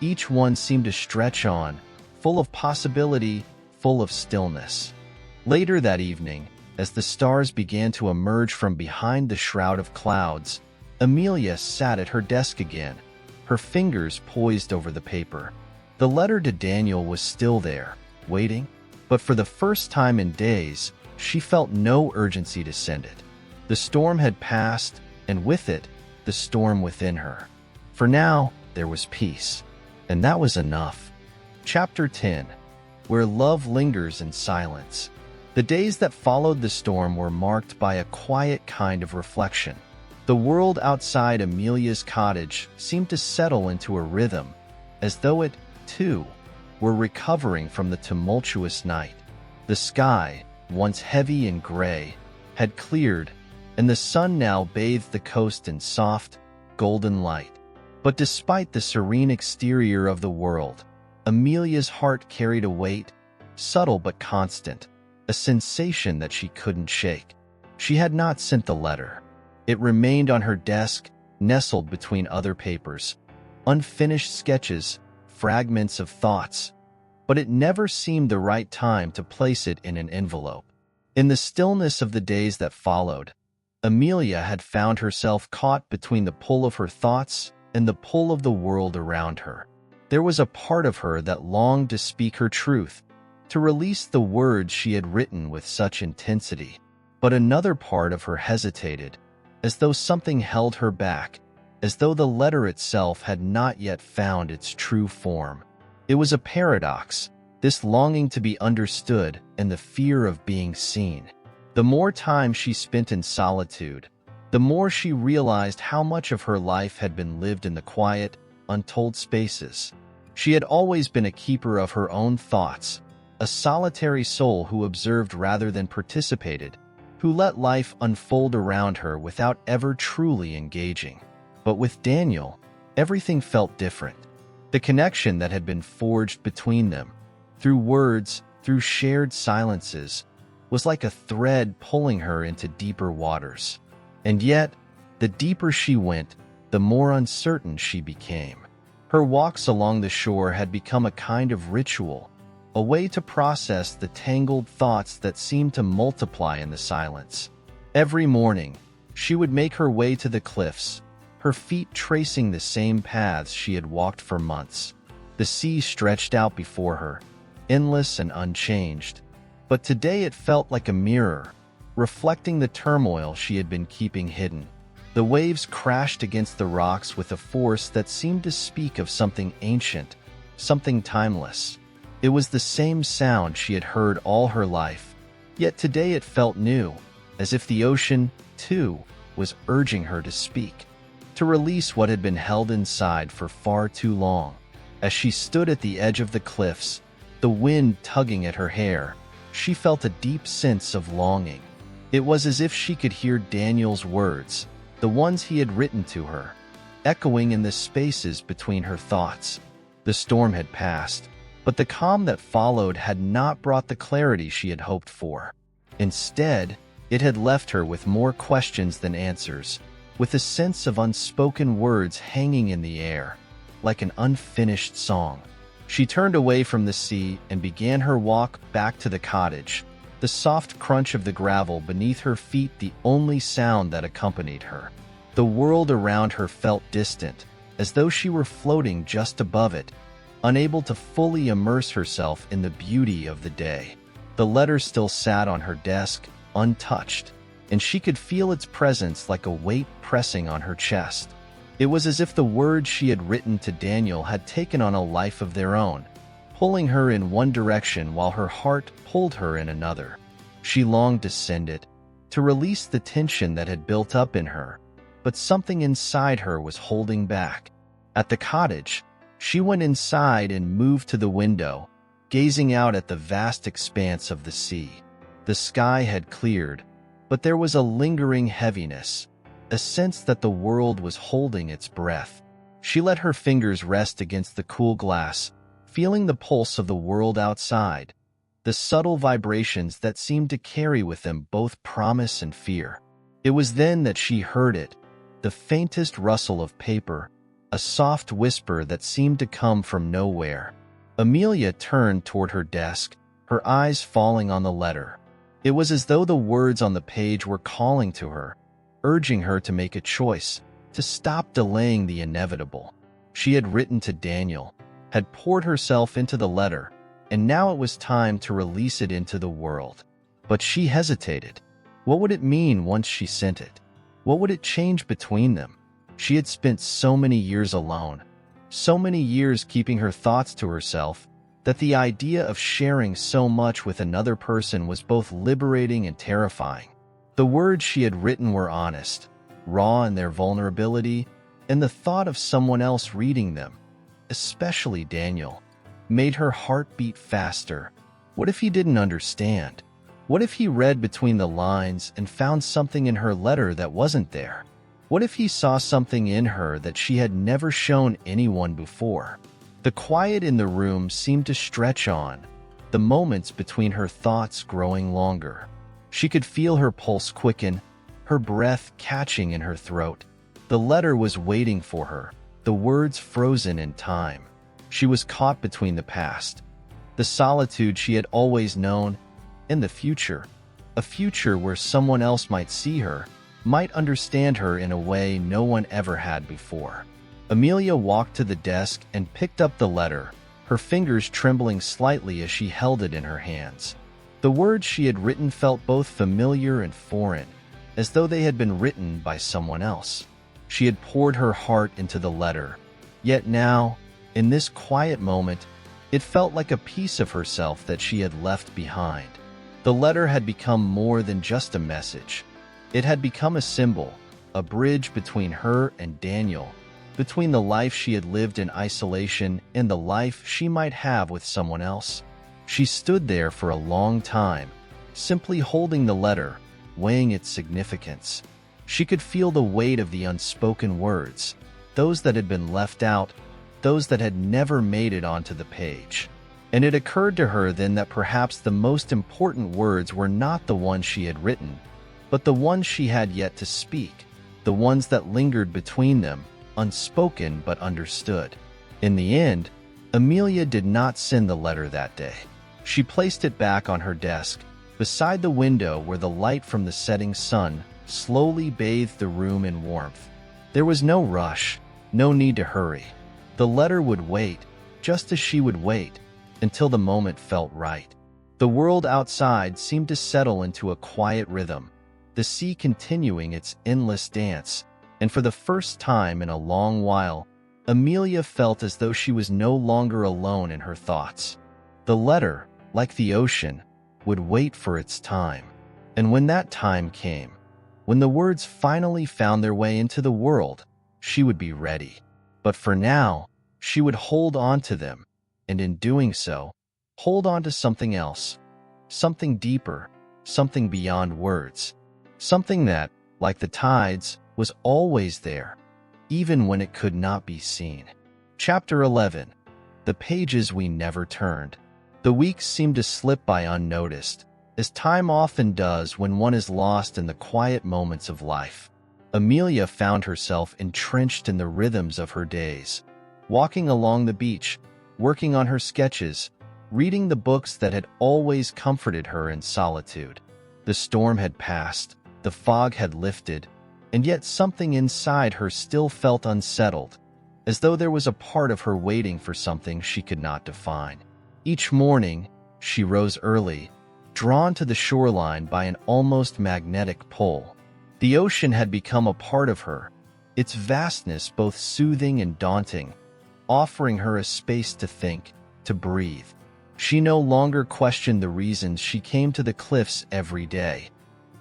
Each one seemed to stretch on, full of possibility, full of stillness. Later that evening, as the stars began to emerge from behind the shroud of clouds, Amelia sat at her desk again, her fingers poised over the paper. The letter to Daniel was still there, waiting, but for the first time in days, she felt no urgency to send it. The storm had passed, and with it, the storm within her. For now, there was peace, and that was enough. Chapter 10. Where Love Lingers in Silence. The days that followed the storm were marked by a quiet kind of reflection. The world outside Amelia's cottage seemed to settle into a rhythm, as though it, too, were recovering from the tumultuous night. The sky, once heavy and gray, had cleared, and the sun now bathed the coast in soft, golden light. But despite the serene exterior of the world, Amelia's heart carried a weight, subtle but constant, a a sensation that she couldn't shake. She had not sent the letter. It remained on her desk, nestled between other papers, unfinished sketches, fragments of thoughts. But it never seemed the right time to place it in an envelope. In the stillness of the days that followed, Amelia had found herself caught between the pull of her thoughts and the pull of the world around her. There was a part of her that longed to speak her truth, to release the words she had written with such intensity. But another part of her hesitated, as though something held her back, as though the letter itself had not yet found its true form. It was a paradox, this longing to be understood and the fear of being seen. The more time she spent in solitude, the more she realized how much of her life had been lived in the quiet, untold spaces. She had always been a keeper of her own thoughts, a solitary soul who observed rather than participated, who let life unfold around her without ever truly engaging. But with Daniel, everything felt different. The connection that had been forged between them, through words, through shared silences, was like a thread pulling her into deeper waters. And yet, the deeper she went, the more uncertain she became. Her walks along the shore had become a kind of ritual, a way to process the tangled thoughts that seemed to multiply in the silence. Every morning, she would make her way to the cliffs, her feet tracing the same paths she had walked for months. The sea stretched out before her, endless and unchanged. But today it felt like a mirror, reflecting the turmoil she had been keeping hidden. The waves crashed against the rocks with a force that seemed to speak of something ancient, something timeless. It was the same sound she had heard all her life, yet today it felt new, as if the ocean, too, was urging her to speak, to release what had been held inside for far too long. As she stood at the edge of the cliffs, the wind tugging at her hair, she felt a deep sense of longing. It was as if she could hear Daniel's words, the ones he had written to her, echoing in the spaces between her thoughts. The storm had passed, but the calm that followed had not brought the clarity she had hoped for. Instead, it had left her with more questions than answers, with a sense of unspoken words hanging in the air, like an unfinished song. She turned away from the sea and began her walk back to the cottage, the soft crunch of the gravel beneath her feet the only sound that accompanied her. The world around her felt distant, as though she were floating just above it, unable to fully immerse herself in the beauty of the day. The letter still sat on her desk, untouched, and she could feel its presence like a weight pressing on her chest. It was as if the words she had written to Daniel had taken on a life of their own, pulling her in one direction while her heart pulled her in another. She longed to send it, to release the tension that had built up in her, but something inside her was holding back. At the cottage, she went inside and moved to the window, gazing out at the vast expanse of the sea. The sky had cleared, but there was a lingering heaviness, a sense that the world was holding its breath. She let her fingers rest against the cool glass, feeling the pulse of the world outside, the subtle vibrations that seemed to carry with them both promise and fear. It was then that she heard it, the faintest rustle of paper, a soft whisper that seemed to come from nowhere. Amelia turned toward her desk, her eyes falling on the letter. It was as though the words on the page were calling to her, urging her to make a choice, to stop delaying the inevitable. She had written to Daniel, had poured herself into the letter, and now it was time to release it into the world. But she hesitated. What would it mean once she sent it? What would it change between them? She had spent so many years alone, so many years keeping her thoughts to herself, that the idea of sharing so much with another person was both liberating and terrifying. The words she had written were honest, raw in their vulnerability, and the thought of someone else reading them, especially Daniel, made her heart beat faster. What if he didn't understand? What if he read between the lines and found something in her letter that wasn't there? What if he saw something in her that she had never shown anyone before? The quiet in the room seemed to stretch on, the moments between her thoughts growing longer. She could feel her pulse quicken, her breath catching in her throat. The letter was waiting for her, the words frozen in time. She was caught between the past, the solitude she had always known, and the future. A future where someone else might see her, might understand her in a way no one ever had before. Amelia walked to the desk and picked up the letter, her fingers trembling slightly as she held it in her hands. The words she had written felt both familiar and foreign, as though they had been written by someone else. She had poured her heart into the letter, yet now, in this quiet moment, it felt like a piece of herself that she had left behind. The letter had become more than just a message. It had become a symbol, a bridge between her and Daniel, between the life she had lived in isolation and the life she might have with someone else. She stood there for a long time, simply holding the letter, weighing its significance. She could feel the weight of the unspoken words, those that had been left out, those that had never made it onto the page. And it occurred to her then that perhaps the most important words were not the ones she had written, but the ones she had yet to speak, the ones that lingered between them, unspoken but understood. In the end, Amelia did not send the letter that day. She placed it back on her desk, beside the window where the light from the setting sun slowly bathed the room in warmth. There was no rush, no need to hurry. The letter would wait, just as she would wait, until the moment felt right. The world outside seemed to settle into a quiet rhythm, the sea continuing its endless dance, and for the first time in a long while, Amelia felt as though she was no longer alone in her thoughts. The letter, like the ocean, would wait for its time. And when that time came, when the words finally found their way into the world, she would be ready. But for now, she would hold on to them, and in doing so, hold on to something else, something deeper, something beyond words, something that, like the tides, was always there, even when it could not be seen. Chapter 11. The pages we never turned. The weeks seemed to slip by unnoticed, as time often does when one is lost in the quiet moments of life. Amelia found herself entrenched in the rhythms of her days, walking along the beach, working on her sketches, reading the books that had always comforted her in solitude. The storm had passed, the fog had lifted, and yet something inside her still felt unsettled, as though there was a part of her waiting for something she could not define. Each morning, she rose early, drawn to the shoreline by an almost magnetic pull. The ocean had become a part of her, its vastness both soothing and daunting, offering her a space to think, to breathe. She no longer questioned the reasons she came to the cliffs every day.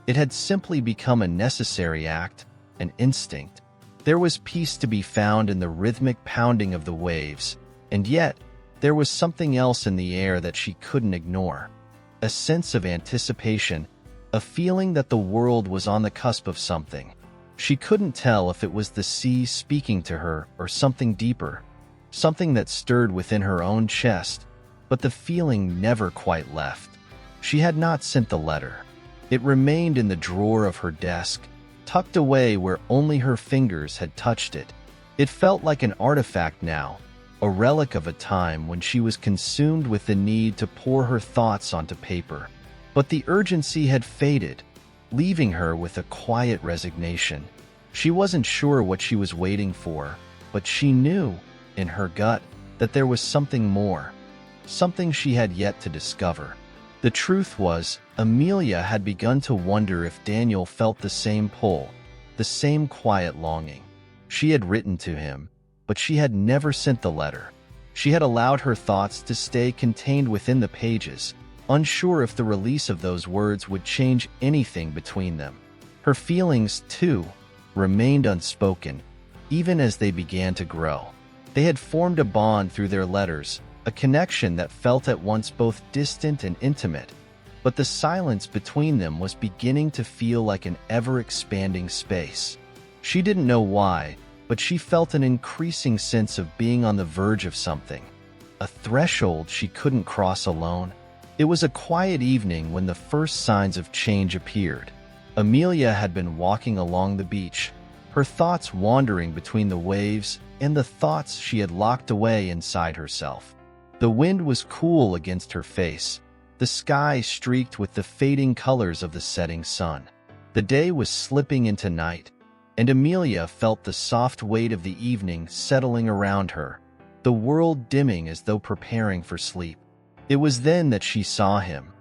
It had simply become a necessary act, an instinct. There was peace to be found in the rhythmic pounding of the waves, and yet there was something else in the air that she couldn't ignore. A sense of anticipation, a feeling that the world was on the cusp of something. She couldn't tell if it was the sea speaking to her or something deeper, something that stirred within her own chest, but the feeling never quite left. She had not sent the letter. It remained in the drawer of her desk, tucked away where only her fingers had touched it. It felt like an artifact now, a relic of a time when she was consumed with the need to pour her thoughts onto paper. But the urgency had faded, leaving her with a quiet resignation. She wasn't sure what she was waiting for, but she knew, in her gut, that there was something more, something she had yet to discover. The truth was, Amelia had begun to wonder if Daniel felt the same pull, the same quiet longing. She had written to him, but she had never sent the letter. She had allowed her thoughts to stay contained within the pages, unsure if the release of those words would change anything between them. Her feelings, too, remained unspoken, even as they began to grow. They had formed a bond through their letters, a connection that felt at once both distant and intimate, but the silence between them was beginning to feel like an ever-expanding space. She didn't know why, but she felt an increasing sense of being on the verge of something, a threshold she couldn't cross alone. It was a quiet evening when the first signs of change appeared. Amelia had been walking along the beach, her thoughts wandering between the waves and the thoughts she had locked away inside herself. The wind was cool against her face, the sky streaked with the fading colors of the setting sun. The day was slipping into night, and Amelia felt the soft weight of the evening settling around her, the world dimming as though preparing for sleep. It was then that she saw him,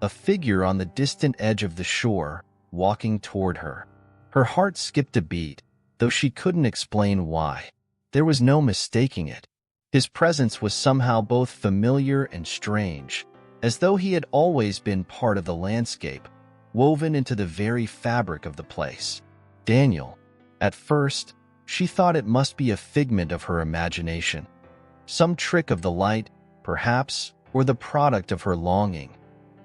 a figure on the distant edge of the shore, walking toward her. Her heart skipped a beat, though she couldn't explain why. There was no mistaking it. His presence was somehow both familiar and strange, as though he had always been part of the landscape, woven into the very fabric of the place. Daniel. At first, she thought it must be a figment of her imagination, some trick of the light, perhaps, or the product of her longing.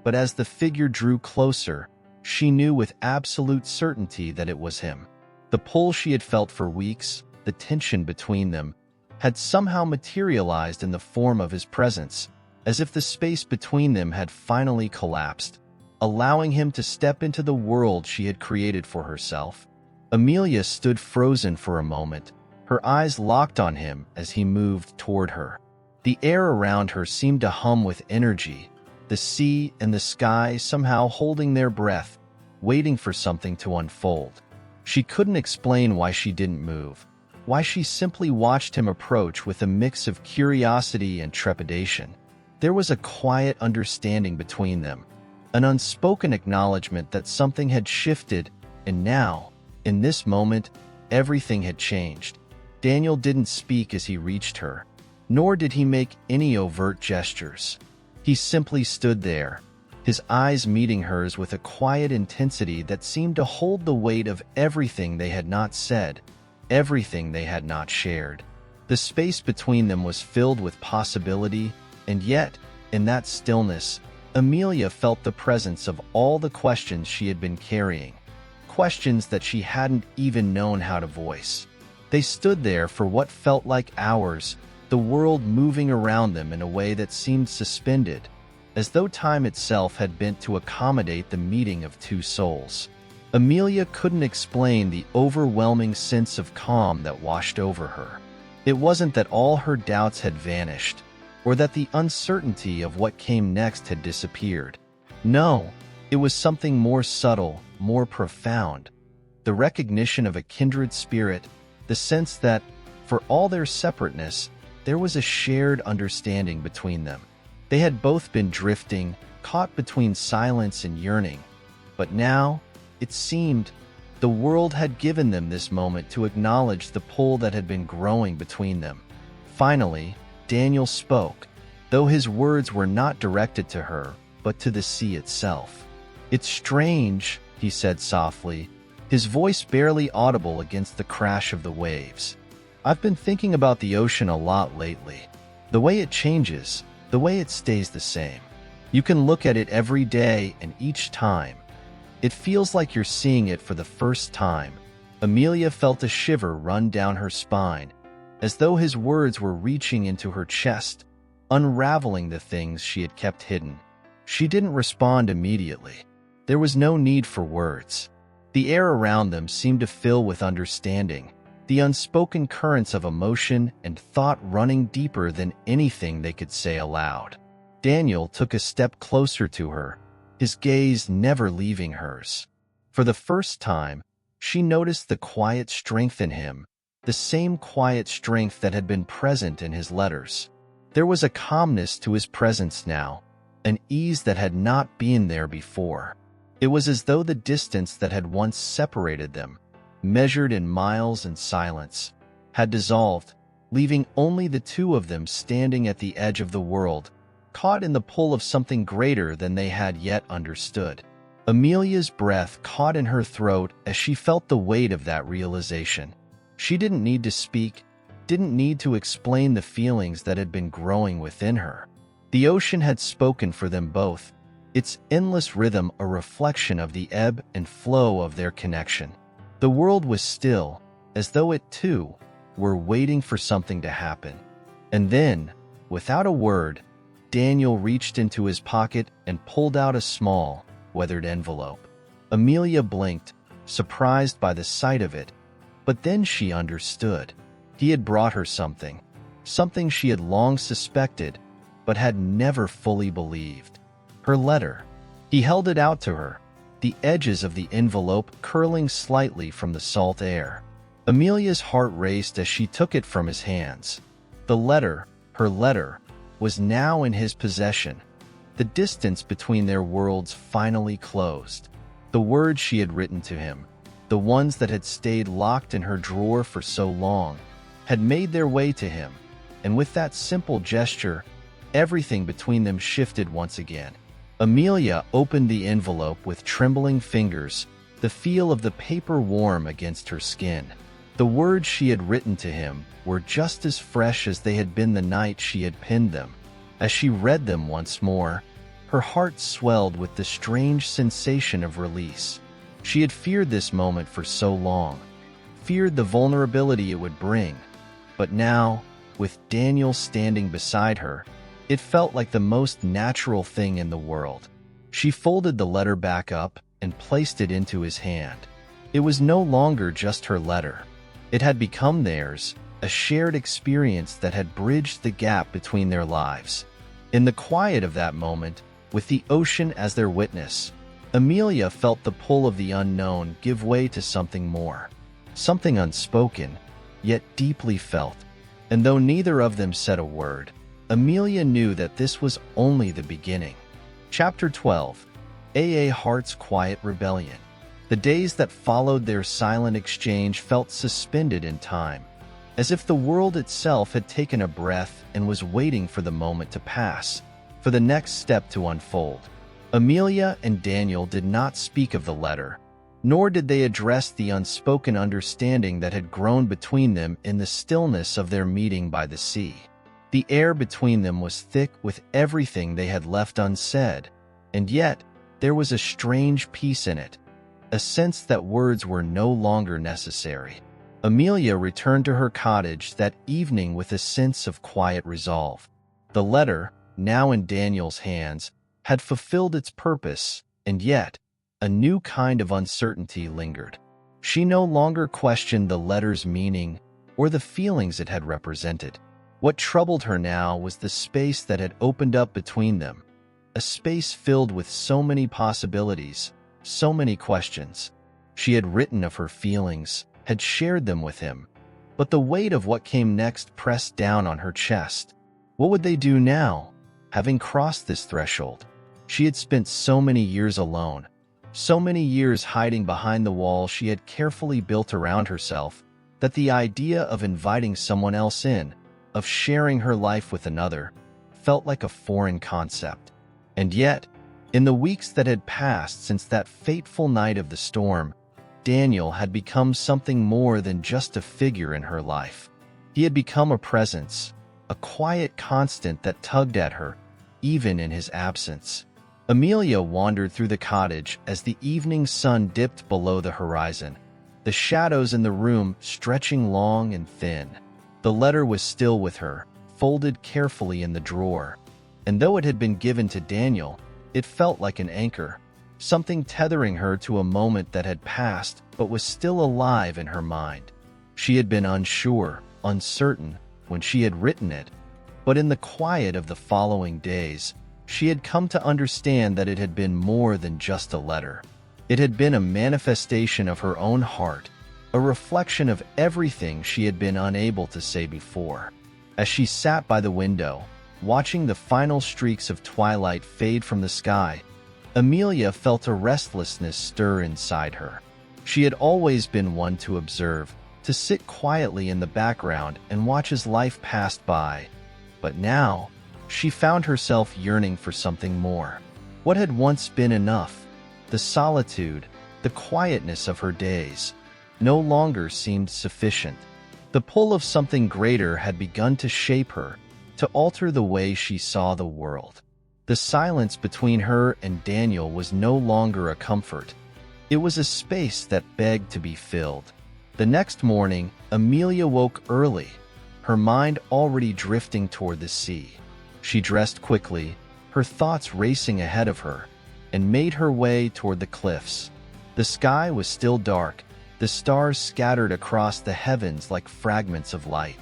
But as the figure drew closer, she knew with absolute certainty that it was him. The pull she had felt for weeks, the tension between them, had somehow materialized in the form of his presence, as if the space between them had finally collapsed, allowing him to step into the world she had created for herself. Amelia stood frozen for a moment, her eyes locked on him as he moved toward her. The air around her seemed to hum with energy, the sea and the sky somehow holding their breath, waiting for something to unfold. She couldn't explain why she didn't move, why she simply watched him approach with a mix of curiosity and trepidation. There was a quiet understanding between them, an unspoken acknowledgement that something had shifted, and now, in this moment, everything had changed. Daniel didn't speak as he reached her, nor did he make any overt gestures. He simply stood there, his eyes meeting hers with a quiet intensity that seemed to hold the weight of everything they had not said, everything they had not shared. The space between them was filled with possibility, and yet, in that stillness, Amelia felt the presence of all the questions she had been carrying, questions that she hadn't even known how to voice. They stood there for what felt like hours, the world moving around them in a way that seemed suspended, as though time itself had bent to accommodate the meeting of two souls. Amelia couldn't explain the overwhelming sense of calm that washed over her. It wasn't that all her doubts had vanished, or that the uncertainty of what came next had disappeared. No, it was something more subtle, more profound. The recognition of a kindred spirit, the sense that, for all their separateness, there was a shared understanding between them. They had both been drifting, caught between silence and yearning. But now, it seemed, the world had given them this moment to acknowledge the pull that had been growing between them. Finally, Daniel spoke, though his words were not directed to her, but to the sea itself. "It's strange," he said softly, his voice barely audible against the crash of the waves. "I've been thinking about the ocean a lot lately. The way it changes, the way it stays the same. You can look at it every day, and each time, it feels like you're seeing it for the first time." Amelia felt a shiver run down her spine, as though his words were reaching into her chest, unraveling the things she had kept hidden. She didn't respond immediately. There was no need for words. The air around them seemed to fill with understanding, the unspoken currents of emotion and thought running deeper than anything they could say aloud. Daniel took a step closer to her, his gaze never leaving hers. For the first time, she noticed the quiet strength in him, the same quiet strength that had been present in his letters. There was a calmness to his presence now, an ease that had not been there before. It was as though the distance that had once separated them, measured in miles and silence, had dissolved, leaving only the two of them standing at the edge of the world, caught in the pull of something greater than they had yet understood. Amelia's breath caught in her throat as she felt the weight of that realization. She didn't need to speak, didn't need to explain the feelings that had been growing within her. The ocean had spoken for them both, its endless rhythm a reflection of the ebb and flow of their connection. The world was still, as though it too were waiting for something to happen. And then, without a word, Daniel reached into his pocket and pulled out a small, weathered envelope. Amelia blinked, surprised by the sight of it, but then she understood. He had brought her something she had long suspected, but had never fully believed. Her letter. He held it out to her, the edges of the envelope curling slightly from the salt air. Amelia's heart raced as she took it from his hands. The letter, her letter, was now in his possession. The distance between their worlds finally closed. The words she had written to him, the ones that had stayed locked in her drawer for so long, had made their way to him, and with that simple gesture, everything between them shifted once again. Amelia opened the envelope with trembling fingers, the feel of the paper warm against her skin. The words she had written to him were just as fresh as they had been the night she had penned them. As she read them once more, her heart swelled with the strange sensation of release. She had feared this moment for so long, feared the vulnerability it would bring. But now, with Daniel standing beside her, it felt like the most natural thing in the world. She folded the letter back up and placed it into his hand. It was no longer just her letter. It had become theirs, a shared experience that had bridged the gap between their lives. In the quiet of that moment, with the ocean as their witness, Amelia felt the pull of the unknown give way to something more. Something unspoken, yet deeply felt. And though neither of them said a word, Amelia knew that this was only the beginning. Chapter 12. A.A. Hart's Quiet Rebellion. The days that followed their silent exchange felt suspended in time, as if the world itself had taken a breath and was waiting for the moment to pass, for the next step to unfold. Amelia and Daniel did not speak of the letter, nor did they address the unspoken understanding that had grown between them in the stillness of their meeting by the sea. The air between them was thick with everything they had left unsaid, and yet there was a strange peace in it, a sense that words were no longer necessary. Amelia returned to her cottage that evening with a sense of quiet resolve. The letter, now in Daniel's hands, had fulfilled its purpose, and yet a new kind of uncertainty lingered. She no longer questioned the letter's meaning or the feelings it had represented. What troubled her now was the space that had opened up between them, a space filled with so many possibilities, so many questions. She had written of her feelings, had shared them with him, but the weight of what came next pressed down on her chest. What would they do now, having crossed this threshold? She had spent so many years alone, so many years hiding behind the wall she had carefully built around herself, that the idea of inviting someone else in, of sharing her life with another, felt like a foreign concept. And yet, in the weeks that had passed since that fateful night of the storm, Daniel had become something more than just a figure in her life. He had become a presence, a quiet constant that tugged at her, even in his absence. Amelia wandered through the cottage as the evening sun dipped below the horizon, the shadows in the room stretching long and thin. The letter was still with her, folded carefully in the drawer, and though it had been given to Daniel, it felt like an anchor, something tethering her to a moment that had passed but was still alive in her mind. She had been unsure, uncertain, when she had written it, but in the quiet of the following days, she had come to understand that it had been more than just a letter. It had been a manifestation of her own heart, a reflection of everything she had been unable to say before. As she sat by the window, watching the final streaks of twilight fade from the sky, Amelia felt a restlessness stir inside her. She had always been one to observe, to sit quietly in the background and watch as life passed by. But now, she found herself yearning for something more. What had once been enough, the solitude, the quietness of her days, no longer seemed sufficient. The pull of something greater had begun to shape her, to alter the way she saw the world. The silence between her and Daniel was no longer a comfort. It was a space that begged to be filled. The next morning, Amelia woke early, her mind already drifting toward the sea. She dressed quickly, her thoughts racing ahead of her, and made her way toward the cliffs. The sky was still dark, the stars scattered across the heavens like fragments of light.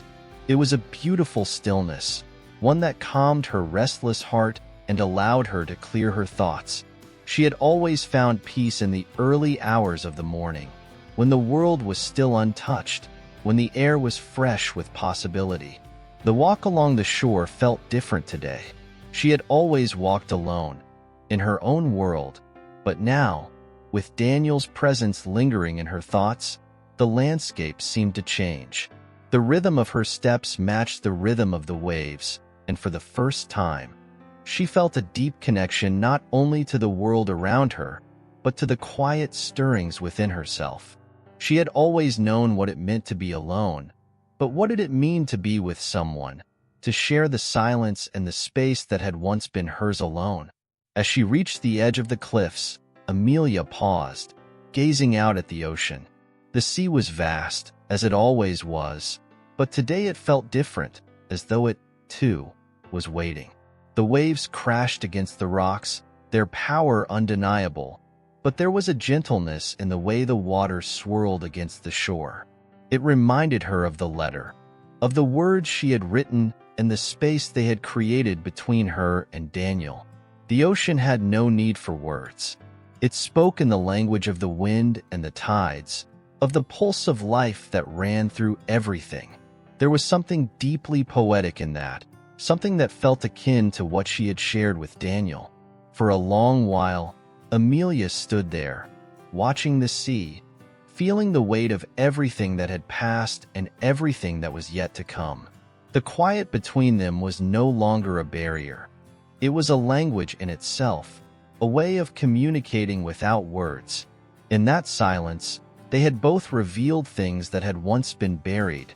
It was a beautiful stillness, one that calmed her restless heart and allowed her to clear her thoughts. She had always found peace in the early hours of the morning, when the world was still untouched, when the air was fresh with possibility. The walk along the shore felt different today. She had always walked alone, in her own world, but now, with Daniel's presence lingering in her thoughts, the landscape seemed to change. The rhythm of her steps matched the rhythm of the waves, and for the first time, she felt a deep connection not only to the world around her, but to the quiet stirrings within herself. She had always known what it meant to be alone, but what did it mean to be with someone, to share the silence and the space that had once been hers alone? As she reached the edge of the cliffs, Amelia paused, gazing out at the ocean. The sea was vast, as it always was, but today it felt different, as though it, too, was waiting. The waves crashed against the rocks, their power undeniable, but there was a gentleness in the way the water swirled against the shore. It reminded her of the letter, of the words she had written and the space they had created between her and Daniel. The ocean had no need for words. It spoke in the language of the wind and the tides, of the pulse of life that ran through everything. There was something deeply poetic in that, something that felt akin to what she had shared with Daniel. For a long while, Amelia stood there, watching the sea, feeling the weight of everything that had passed and everything that was yet to come. The quiet between them was no longer a barrier. It was a language in itself, a way of communicating without words. In that silence, they had both revealed things that had once been buried,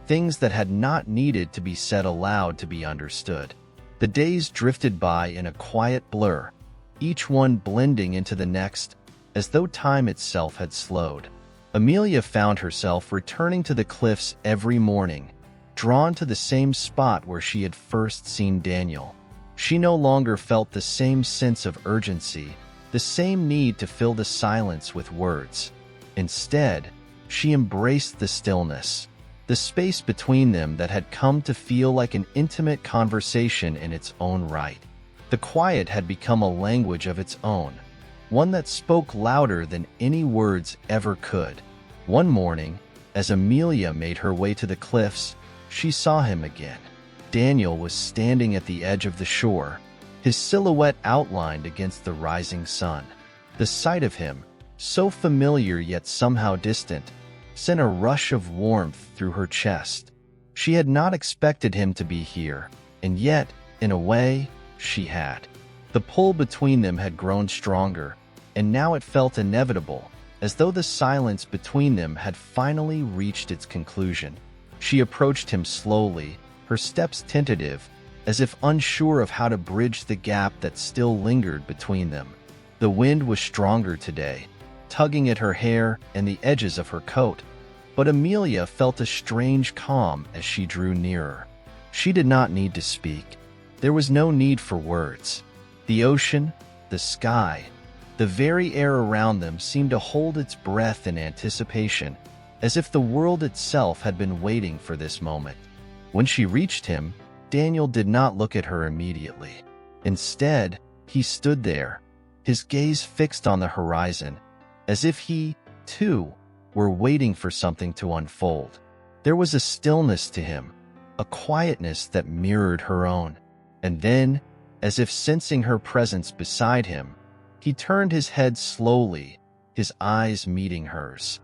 things that had not needed to be said aloud to be understood. The days drifted by in a quiet blur, each one blending into the next, as though time itself had slowed. Amelia found herself returning to the cliffs every morning, drawn to the same spot where she had first seen Daniel. She no longer felt the same sense of urgency, the same need to fill the silence with words. Instead, she embraced the stillness, the space between them that had come to feel like an intimate conversation in its own right. The quiet had become a language of its own, one that spoke louder than any words ever could. One morning, as Amelia made her way to the cliffs, she saw him again. Daniel was standing at the edge of the shore, his silhouette outlined against the rising sun. The sight of him, so familiar yet somehow distant, sent a rush of warmth through her chest. She had not expected him to be here, and yet, in a way, she had. The pull between them had grown stronger, and now it felt inevitable, as though the silence between them had finally reached its conclusion. She approached him slowly, her steps tentative, as if unsure of how to bridge the gap that still lingered between them. The wind was stronger today, tugging at her hair and the edges of her coat, but Amelia felt a strange calm as she drew nearer. She did not need to speak. There was no need for words. The ocean, the sky, the very air around them seemed to hold its breath in anticipation, as if the world itself had been waiting for this moment. When she reached him, Daniel did not look at her immediately. Instead, he stood there, his gaze fixed on the horizon, as if he, too, were waiting for something to unfold. There was a stillness to him, a quietness that mirrored her own. And then, as if sensing her presence beside him, he turned his head slowly, his eyes meeting hers.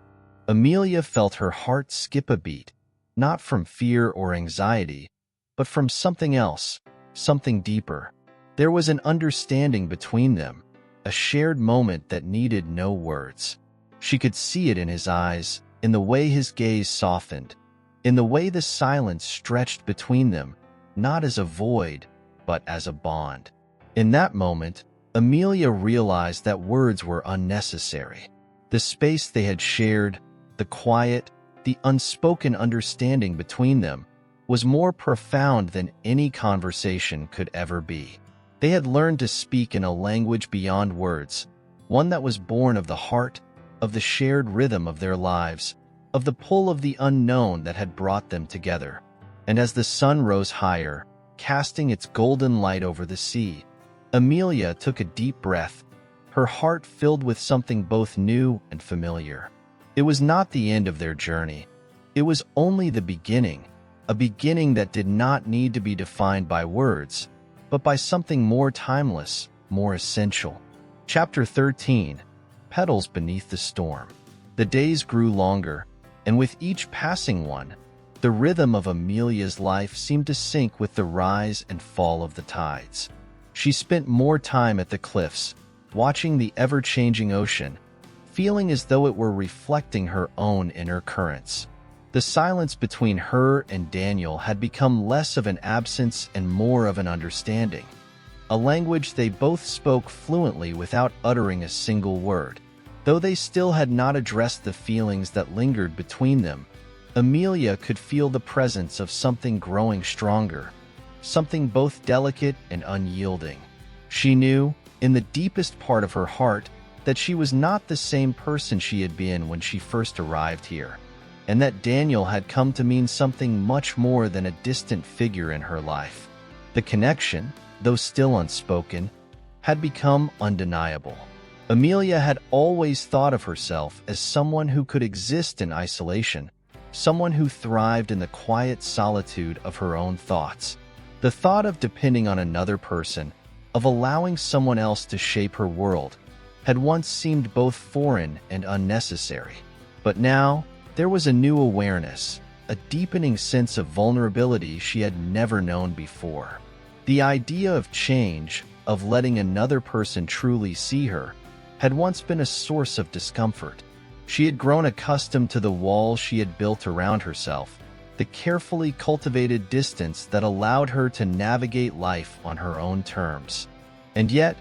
Amelia felt her heart skip a beat, not from fear or anxiety, but from something else, something deeper. There was an understanding between them, a shared moment that needed no words. She could see it in his eyes, in the way his gaze softened, in the way the silence stretched between them, not as a void, but as a bond. In that moment, Amelia realized that words were unnecessary. The space they had shared, the quiet, the unspoken understanding between them, was more profound than any conversation could ever be. They had learned to speak in a language beyond words, one that was born of the heart, of the shared rhythm of their lives, of the pull of the unknown that had brought them together. And as the sun rose higher, casting its golden light over the sea, Amelia took a deep breath, her heart filled with something both new and familiar. It was not the end of their journey. It was only the beginning, a beginning that did not need to be defined by words, but by something more timeless, more essential. Chapter 13. Petals Beneath the Storm. The days grew longer, and with each passing one, the rhythm of Amelia's life seemed to sync with the rise and fall of the tides. She spent more time at the cliffs, watching the ever-changing ocean, feeling as though it were reflecting her own inner currents. The silence between her and Daniel had become less of an absence and more of an understanding, a language they both spoke fluently without uttering a single word. Though they still had not addressed the feelings that lingered between them, Amelia could feel the presence of something growing stronger, something both delicate and unyielding. She knew, in the deepest part of her heart, that she was not the same person she had been when she first arrived here, and that Daniel had come to mean something much more than a distant figure in her life. The connection, though still unspoken, had become undeniable. Amelia had always thought of herself as someone who could exist in isolation, someone who thrived in the quiet solitude of her own thoughts. The thought of depending on another person, of allowing someone else to shape her world, had once seemed both foreign and unnecessary. But now, there was a new awareness, a deepening sense of vulnerability she had never known before. The idea of change, of letting another person truly see her, had once been a source of discomfort. She had grown accustomed to the walls she had built around herself, the carefully cultivated distance that allowed her to navigate life on her own terms. And yet,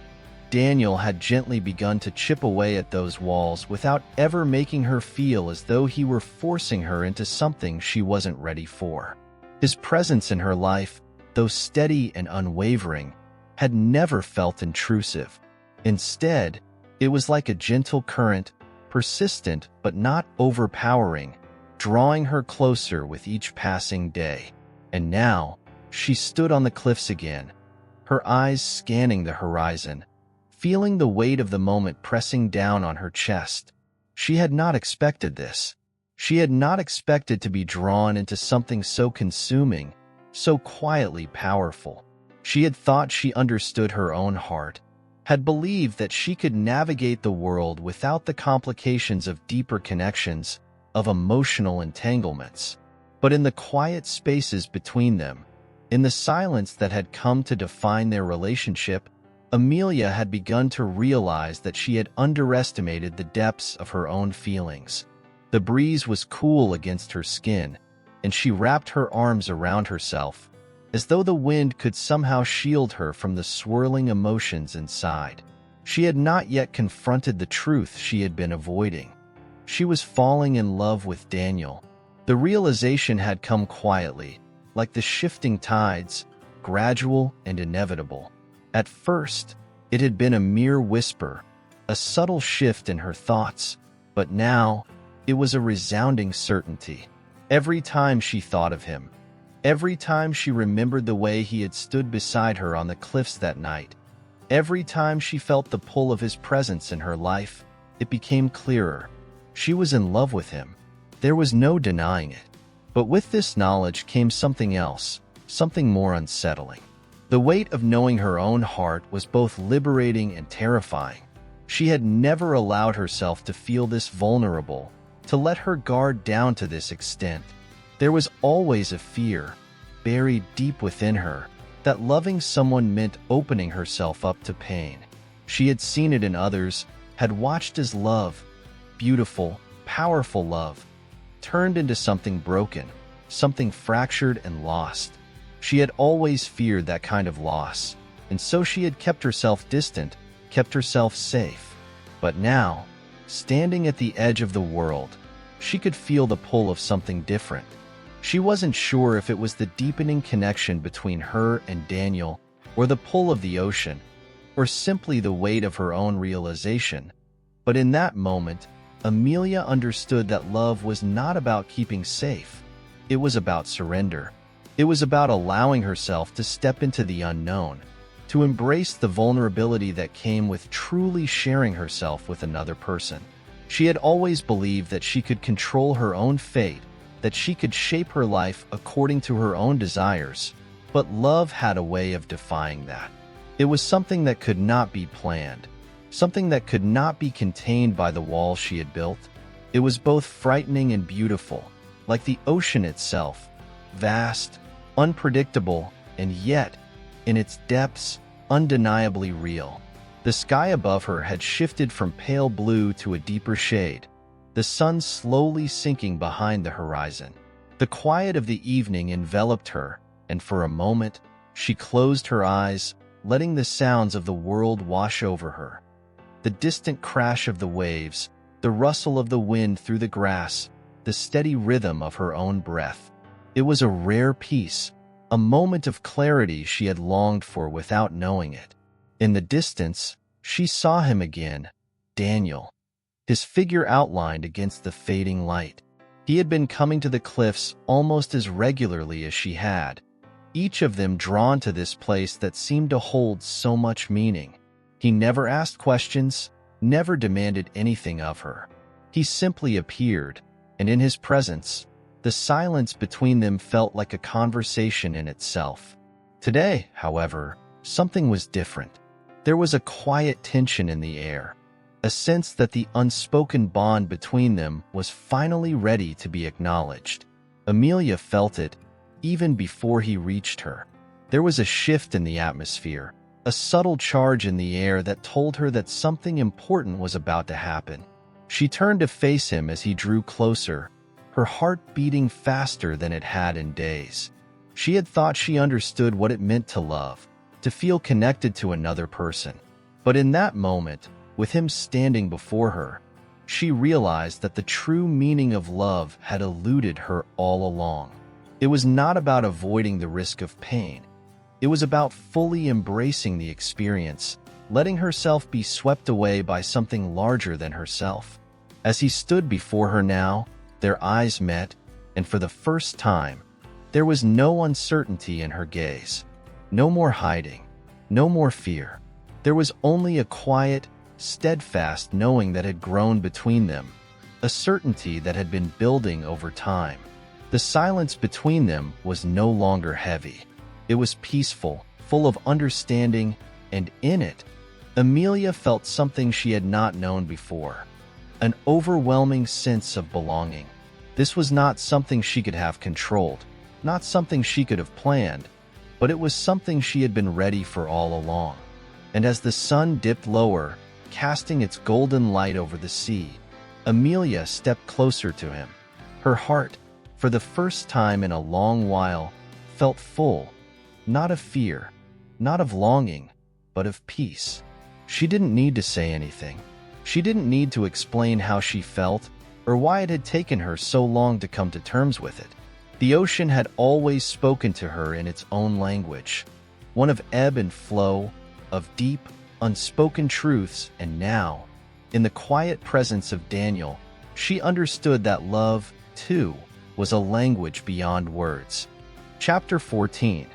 Daniel had gently begun to chip away at those walls without ever making her feel as though he were forcing her into something she wasn't ready for. His presence in her life, though steady and unwavering, had never felt intrusive. Instead, it was like a gentle current, persistent but not overpowering, drawing her closer with each passing day. And now, she stood on the cliffs again, her eyes scanning the horizon, feeling the weight of the moment pressing down on her chest. She had not expected this. She had not expected to be drawn into something so consuming, so quietly powerful. She had thought she understood her own heart, had believed that she could navigate the world without the complications of deeper connections, of emotional entanglements. But in the quiet spaces between them, in the silence that had come to define their relationship, Amelia had begun to realize that she had underestimated the depths of her own feelings. The breeze was cool against her skin, and she wrapped her arms around herself, as though the wind could somehow shield her from the swirling emotions inside. She had not yet confronted the truth she had been avoiding. She was falling in love with Daniel. The realization had come quietly, like the shifting tides, gradual and inevitable. At first, it had been a mere whisper, a subtle shift in her thoughts, but now, it was a resounding certainty. Every time she thought of him, every time she remembered the way he had stood beside her on the cliffs that night, every time she felt the pull of his presence in her life, it became clearer. She was in love with him. There was no denying it. But with this knowledge came something else, something more unsettling. The weight of knowing her own heart was both liberating and terrifying. She had never allowed herself to feel this vulnerable, to let her guard down to this extent. There was always a fear, buried deep within her, that loving someone meant opening herself up to pain. She had seen it in others, had watched as love, beautiful, powerful love, turned into something broken, something fractured and lost. She had always feared that kind of loss, and so she had kept herself distant, kept herself safe. But now, standing at the edge of the world, she could feel the pull of something different. She wasn't sure if it was the deepening connection between her and Daniel, or the pull of the ocean, or simply the weight of her own realization. But in that moment, Amelia understood that love was not about keeping safe. It was about surrender. It was about allowing herself to step into the unknown, to embrace the vulnerability that came with truly sharing herself with another person. She had always believed that she could control her own fate, that she could shape her life according to her own desires, but love had a way of defying that. It was something that could not be planned, something that could not be contained by the walls she had built. It was both frightening and beautiful, like the ocean itself, vast, unpredictable, and yet, in its depths, undeniably real. The sky above her had shifted from pale blue to a deeper shade, the sun slowly sinking behind the horizon. The quiet of the evening enveloped her, and for a moment, she closed her eyes, letting the sounds of the world wash over her. The distant crash of the waves, the rustle of the wind through the grass, the steady rhythm of her own breath. It was a rare peace, a moment of clarity she had longed for without knowing it. In the distance, she saw him again, Daniel, his figure outlined against the fading light. He had been coming to the cliffs almost as regularly as she had, each of them drawn to this place that seemed to hold so much meaning. He never asked questions, never demanded anything of her. He simply appeared, and in his presence, the silence between them felt like a conversation in itself. Today, however, something was different. There was a quiet tension in the air, a sense that the unspoken bond between them was finally ready to be acknowledged. Amelia felt it, even before he reached her. There was a shift in the atmosphere, a subtle charge in the air that told her that something important was about to happen. She turned to face him as he drew closer, her heart beating faster than it had in days. She had thought she understood what it meant to love, to feel connected to another person. But in that moment, with him standing before her, she realized that the true meaning of love had eluded her all along. It was not about avoiding the risk of pain. It was about fully embracing the experience, letting herself be swept away by something larger than herself. As he stood before her now, their eyes met, and for the first time, there was no uncertainty in her gaze. No more hiding, no more fear. There was only a quiet, steadfast knowing that had grown between them, a certainty that had been building over time. The silence between them was no longer heavy. It was peaceful, full of understanding, and in it, Amelia felt something she had not known before. An overwhelming sense of belonging. This was not something she could have controlled, not something she could have planned, but it was something she had been ready for all along. And as the sun dipped lower, casting its golden light over the sea, Amelia stepped closer to him. Her heart, for the first time in a long while, felt full, not of fear, not of longing, but of peace. She didn't need to say anything. She didn't need to explain how she felt or why it had taken her so long to come to terms with it. The ocean had always spoken to her in its own language, one of ebb and flow, of deep, unspoken truths, and now, in the quiet presence of Daniel, she understood that love, too, was a language beyond words. Chapter 14.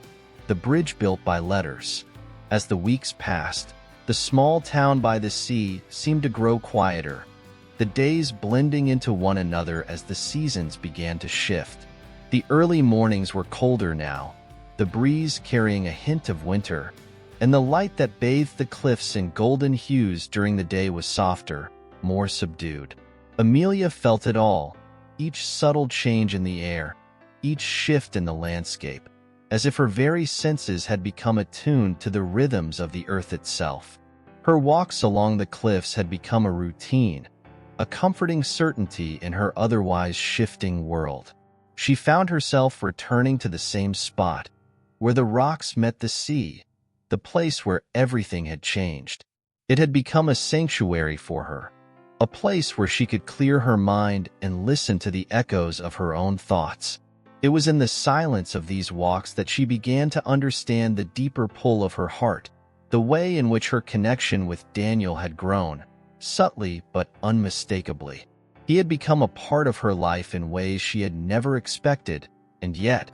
The Bridge Built by Letters. As the weeks passed, the small town by the sea seemed to grow quieter, the days blending into one another as the seasons began to shift. The early mornings were colder now, the breeze carrying a hint of winter, and the light that bathed the cliffs in golden hues during the day was softer, more subdued. Amelia felt it all, each subtle change in the air, each shift in the landscape, as if her very senses had become attuned to the rhythms of the earth itself. Her walks along the cliffs had become a routine, a comforting certainty in her otherwise shifting world. She found herself returning to the same spot, where the rocks met the sea, the place where everything had changed. It had become a sanctuary for her, a place where she could clear her mind and listen to the echoes of her own thoughts. It was in the silence of these walks that she began to understand the deeper pull of her heart, the way in which her connection with Daniel had grown, subtly but unmistakably. He had become a part of her life in ways she had never expected, and yet,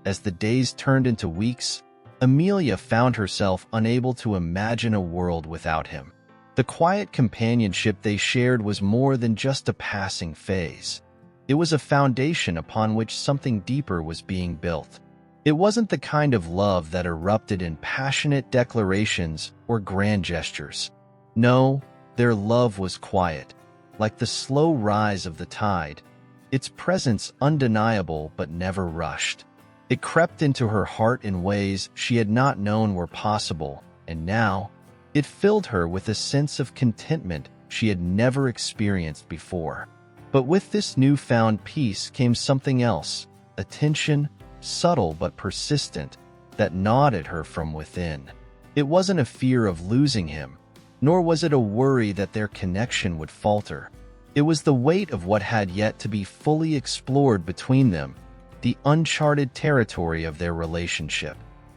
as the days turned into weeks, Amelia found herself unable to imagine a world without him. The quiet companionship they shared was more than just a passing phase. It was a foundation upon which something deeper was being built. It wasn't the kind of love that erupted in passionate declarations or grand gestures. No, their love was quiet, like the slow rise of the tide, its presence undeniable but never rushed. It crept into her heart in ways she had not known were possible, and now it filled her with a sense of contentment she had never experienced before. But with this newfound peace came something else, a tension, subtle but persistent, that gnawed at her from within. It wasn't a fear of losing him, nor was it a worry that their connection would falter. It was the weight of what had yet to be fully explored between them, the uncharted territory of their relationship.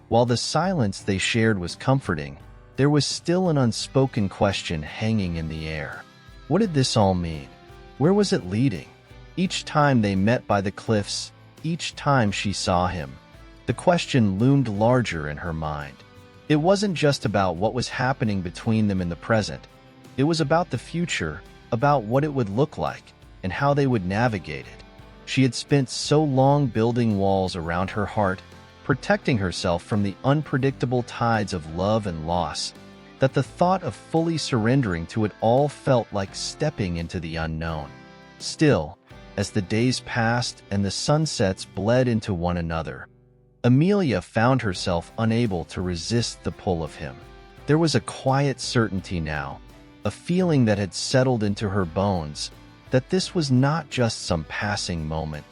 While the silence they shared was comforting, there was still an unspoken question hanging in the air. What did this all mean? Where was it leading? Each time they met by the cliffs, each time she saw him, the question loomed larger in her mind. It wasn't just about what was happening between them in the present. It was about the future, about what it would look like, and how they would navigate it. She had spent so long building walls around her heart, protecting herself from the unpredictable tides of love and loss, that the thought of fully surrendering to it all felt like stepping into the unknown. Still, as the days passed and the sunsets bled into one another, Amelia found herself unable to resist the pull of him. There was a quiet certainty now, a feeling that had settled into her bones, that this was not just some passing moment.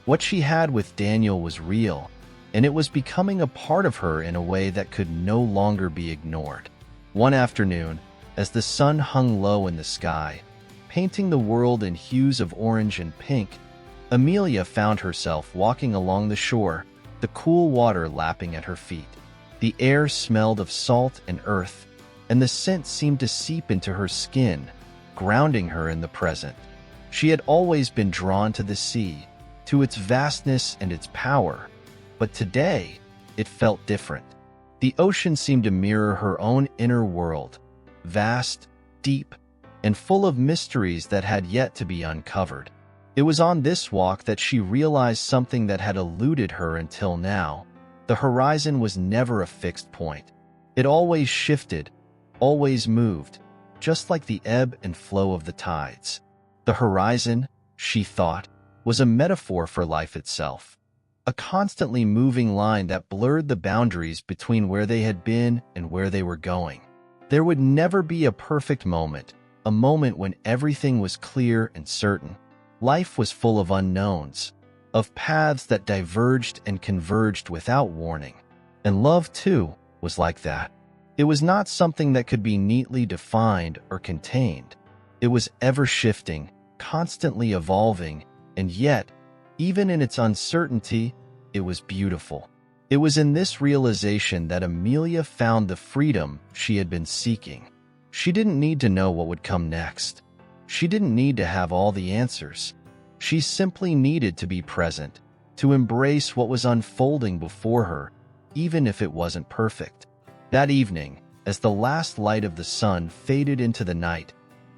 What she had with Daniel was real, and it was becoming a part of her in a way that could no longer be ignored. One afternoon, as the sun hung low in the sky, painting the world in hues of orange and pink, Amelia found herself walking along the shore, the cool water lapping at her feet. The air smelled of salt and earth, and the scent seemed to seep into her skin, grounding her in the present. She had always been drawn to the sea, to its vastness and its power, but today it felt different. The ocean seemed to mirror her own inner world, vast, deep, and full of mysteries that had yet to be uncovered. It was on this walk that she realized something that had eluded her until now. The horizon was never a fixed point. It always shifted, always moved, just like the ebb and flow of the tides. The horizon, she thought, was a metaphor for life itself, a constantly moving line that blurred the boundaries between where they had been and where they were going. There would never be a perfect moment, a moment when everything was clear and certain. Life was full of unknowns, of paths that diverged and converged without warning. And love, too, was like that. It was not something that could be neatly defined or contained. It was ever-shifting, constantly evolving, and yet, even in its uncertainty, it was beautiful. It was in this realization that Amelia found the freedom she had been seeking. She didn't need to know what would come next. She didn't need to have all the answers. She simply needed to be present, to embrace what was unfolding before her, even if it wasn't perfect. That evening, as the last light of the sun faded into the night,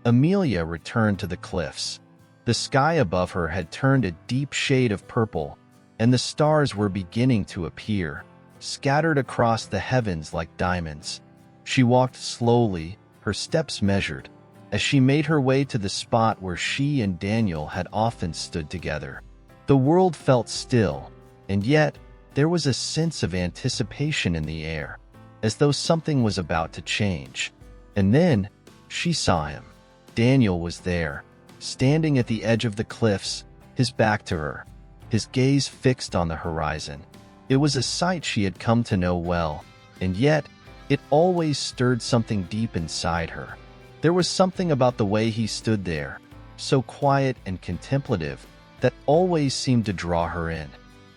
Amelia returned to the cliffs. The sky above her had turned a deep shade of purple, and the stars were beginning to appear, scattered across the heavens like diamonds. She walked slowly, her steps measured, as she made her way to the spot where she and Daniel had often stood together. The world felt still, and yet there was a sense of anticipation in the air, as though something was about to change. And then she saw him. Daniel was there, standing at the edge of the cliffs, his back to her, his gaze fixed on the horizon. It was a sight she had come to know well, and yet it always stirred something deep inside her. There was something about the way he stood there, so quiet and contemplative, that always seemed to draw her in.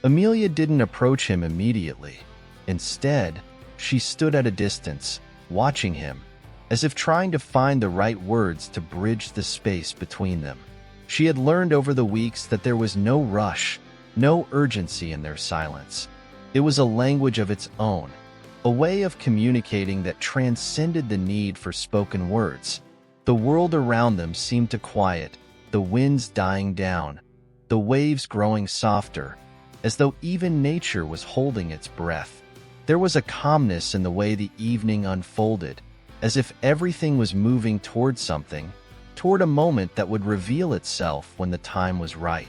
Amelia didn't approach him immediately. Instead, she stood at a distance, watching him, as if trying to find the right words to bridge the space between them. She had learned over the weeks that there was no rush, no urgency in their silence. It was a language of its own, a way of communicating that transcended the need for spoken words. The world around them seemed to quiet, the winds dying down, the waves growing softer, as though even nature was holding its breath. There was a calmness in the way the evening unfolded, as if everything was moving toward something, toward a moment that would reveal itself when the time was right.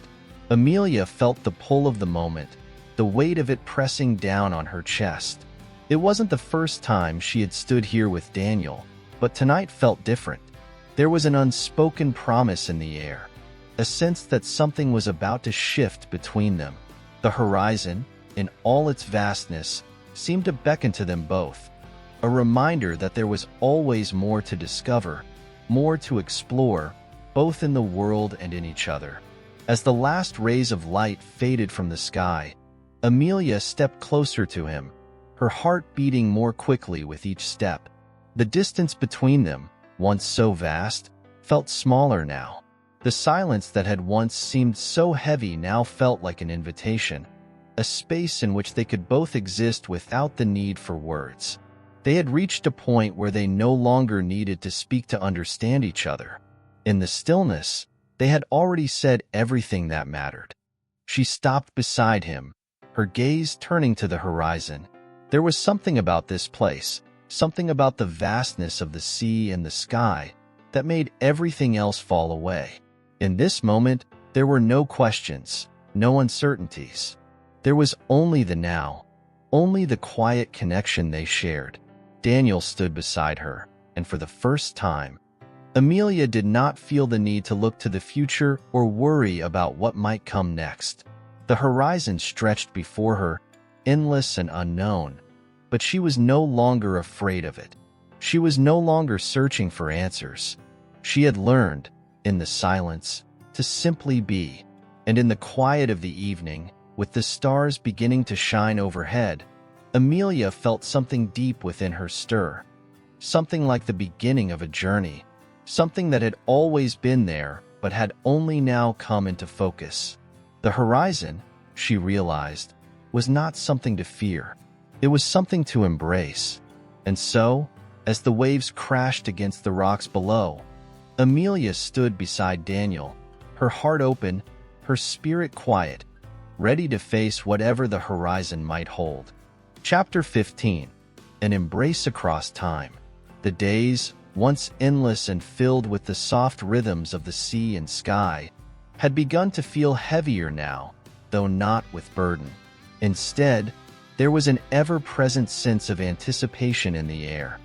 Amelia felt the pull of the moment, the weight of it pressing down on her chest. It wasn't the first time she had stood here with Daniel, but tonight felt different. There was an unspoken promise in the air, a sense that something was about to shift between them. The horizon, in all its vastness, seemed to beckon to them both, a reminder that there was always more to discover, more to explore, both in the world and in each other. As the last rays of light faded from the sky, Amelia stepped closer to him, her heart beating more quickly with each step. The distance between them, once so vast, felt smaller now. The silence that had once seemed so heavy now felt like an invitation, a space in which they could both exist without the need for words. They had reached a point where they no longer needed to speak to understand each other. In the stillness, they had already said everything that mattered. She stopped beside him, her gaze turning to the horizon. There was something about this place, something about the vastness of the sea and the sky, that made everything else fall away. In this moment, there were no questions, no uncertainties. There was only the now, only the quiet connection they shared. Daniel stood beside her, and for the first time, Amelia did not feel the need to look to the future or worry about what might come next. The horizon stretched before her, endless and unknown, but she was no longer afraid of it. She was no longer searching for answers. She had learned, in the silence, to simply be, and in the quiet of the evening, with the stars beginning to shine overhead, Amelia felt something deep within her stir, something like the beginning of a journey, something that had always been there but had only now come into focus. The horizon, she realized, was not something to fear. It was something to embrace. And so, as the waves crashed against the rocks below, Amelia stood beside Daniel, her heart open, her spirit quiet, ready to face whatever the horizon might hold. Chapter 15. An Embrace Across Time. The days, once endless and filled with the soft rhythms of the sea and sky, had begun to feel heavier now, though not with burden. Instead, there was an ever-present sense of anticipation in the air,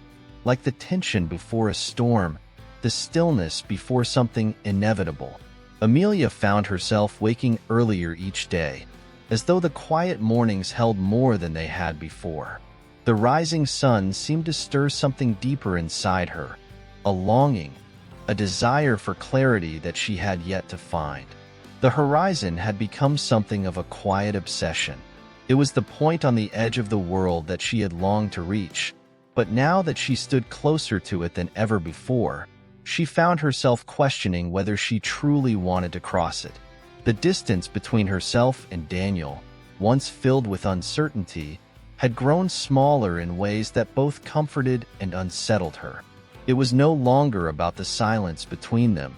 like the tension before a storm, the stillness before something inevitable. Amelia found herself waking earlier each day, as though the quiet mornings held more than they had before. The rising sun seemed to stir something deeper inside her, a longing, a desire for clarity that she had yet to find. The horizon had become something of a quiet obsession. It was the point on the edge of the world that she had longed to reach, but now that she stood closer to it than ever before, she found herself questioning whether she truly wanted to cross it. The distance between herself and Daniel, once filled with uncertainty, had grown smaller in ways that both comforted and unsettled her. It was no longer about the silence between them,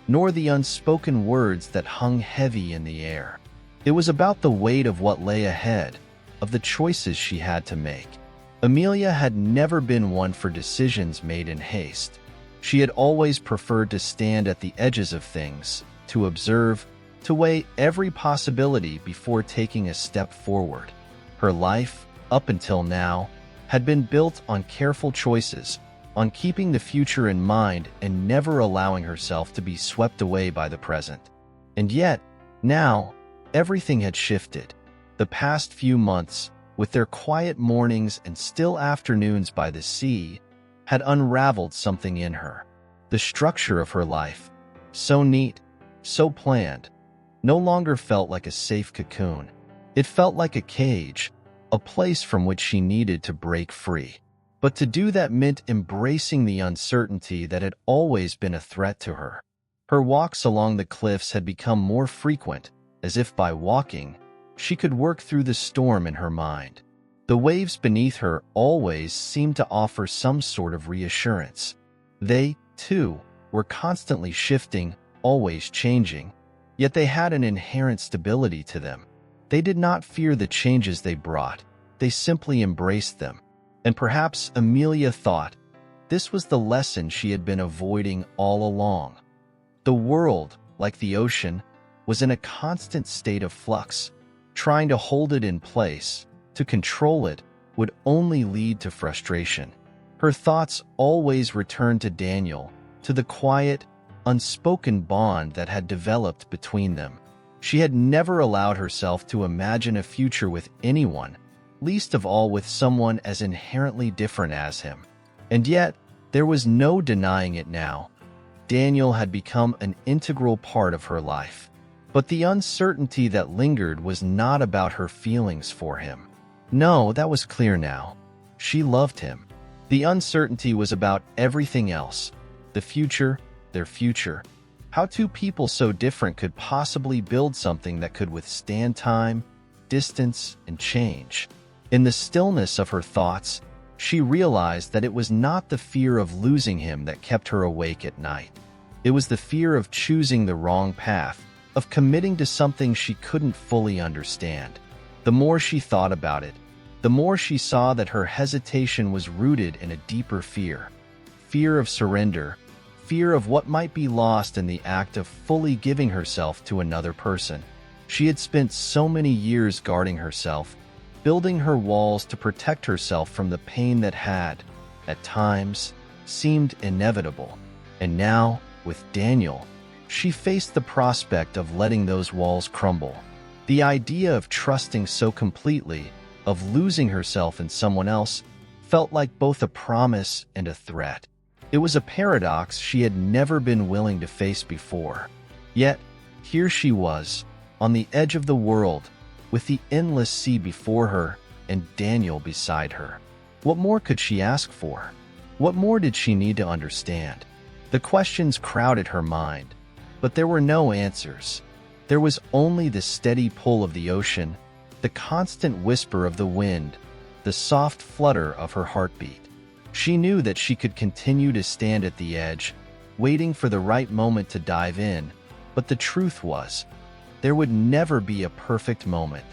nor the unspoken words that hung heavy in the air. It was about the weight of what lay ahead, of the choices she had to make. Amelia had never been one for decisions made in haste. She had always preferred to stand at the edges of things, to observe, to weigh every possibility before taking a step forward. Her life, up until now, had been built on careful choices, on keeping the future in mind and never allowing herself to be swept away by the present. And yet, now, everything had shifted. The past few months, with their quiet mornings and still afternoons by the sea, had unraveled something in her. The structure of her life, so neat, so planned, no longer felt like a safe cocoon. It felt like a cage, a place from which she needed to break free. But to do that meant embracing the uncertainty that had always been a threat to her. Her walks along the cliffs had become more frequent, as if by walking, she could work through the storm in her mind. The waves beneath her always seemed to offer some sort of reassurance. They, too, were constantly shifting, always changing, yet they had an inherent stability to them. They did not fear the changes they brought, they simply embraced them. And perhaps Amelia thought this was the lesson she had been avoiding all along. The world, like the ocean, was in a constant state of flux. Trying to hold it in place, to control it, would only lead to frustration. Her thoughts always returned to Daniel, to the quiet, unspoken bond that had developed between them. She had never allowed herself to imagine a future with anyone, least of all with someone as inherently different as him. And yet, there was no denying it now. Daniel had become an integral part of her life. But the uncertainty that lingered was not about her feelings for him. No, that was clear now. She loved him. The uncertainty was about everything else. The future, their future. How two people so different could possibly build something that could withstand time, distance, and change. In the stillness of her thoughts, she realized that it was not the fear of losing him that kept her awake at night. It was the fear of choosing the wrong path, of committing to something she couldn't fully understand. The more she thought about it, the more she saw that her hesitation was rooted in a deeper fear. Fear of surrender, fear of what might be lost in the act of fully giving herself to another person. She had spent so many years guarding herself, building her walls to protect herself from the pain that had, at times, seemed inevitable. And now, with Daniel, she faced the prospect of letting those walls crumble. The idea of trusting so completely, of losing herself in someone else, felt like both a promise and a threat. It was a paradox she had never been willing to face before. Yet, here she was, on the edge of the world, with the endless sea before her and Daniel beside her. What more could she ask for? What more did she need to understand? The questions crowded her mind, but there were no answers. There was only the steady pull of the ocean, the constant whisper of the wind, the soft flutter of her heartbeat. She knew that she could continue to stand at the edge, waiting for the right moment to dive in, but the truth was, there would never be a perfect moment.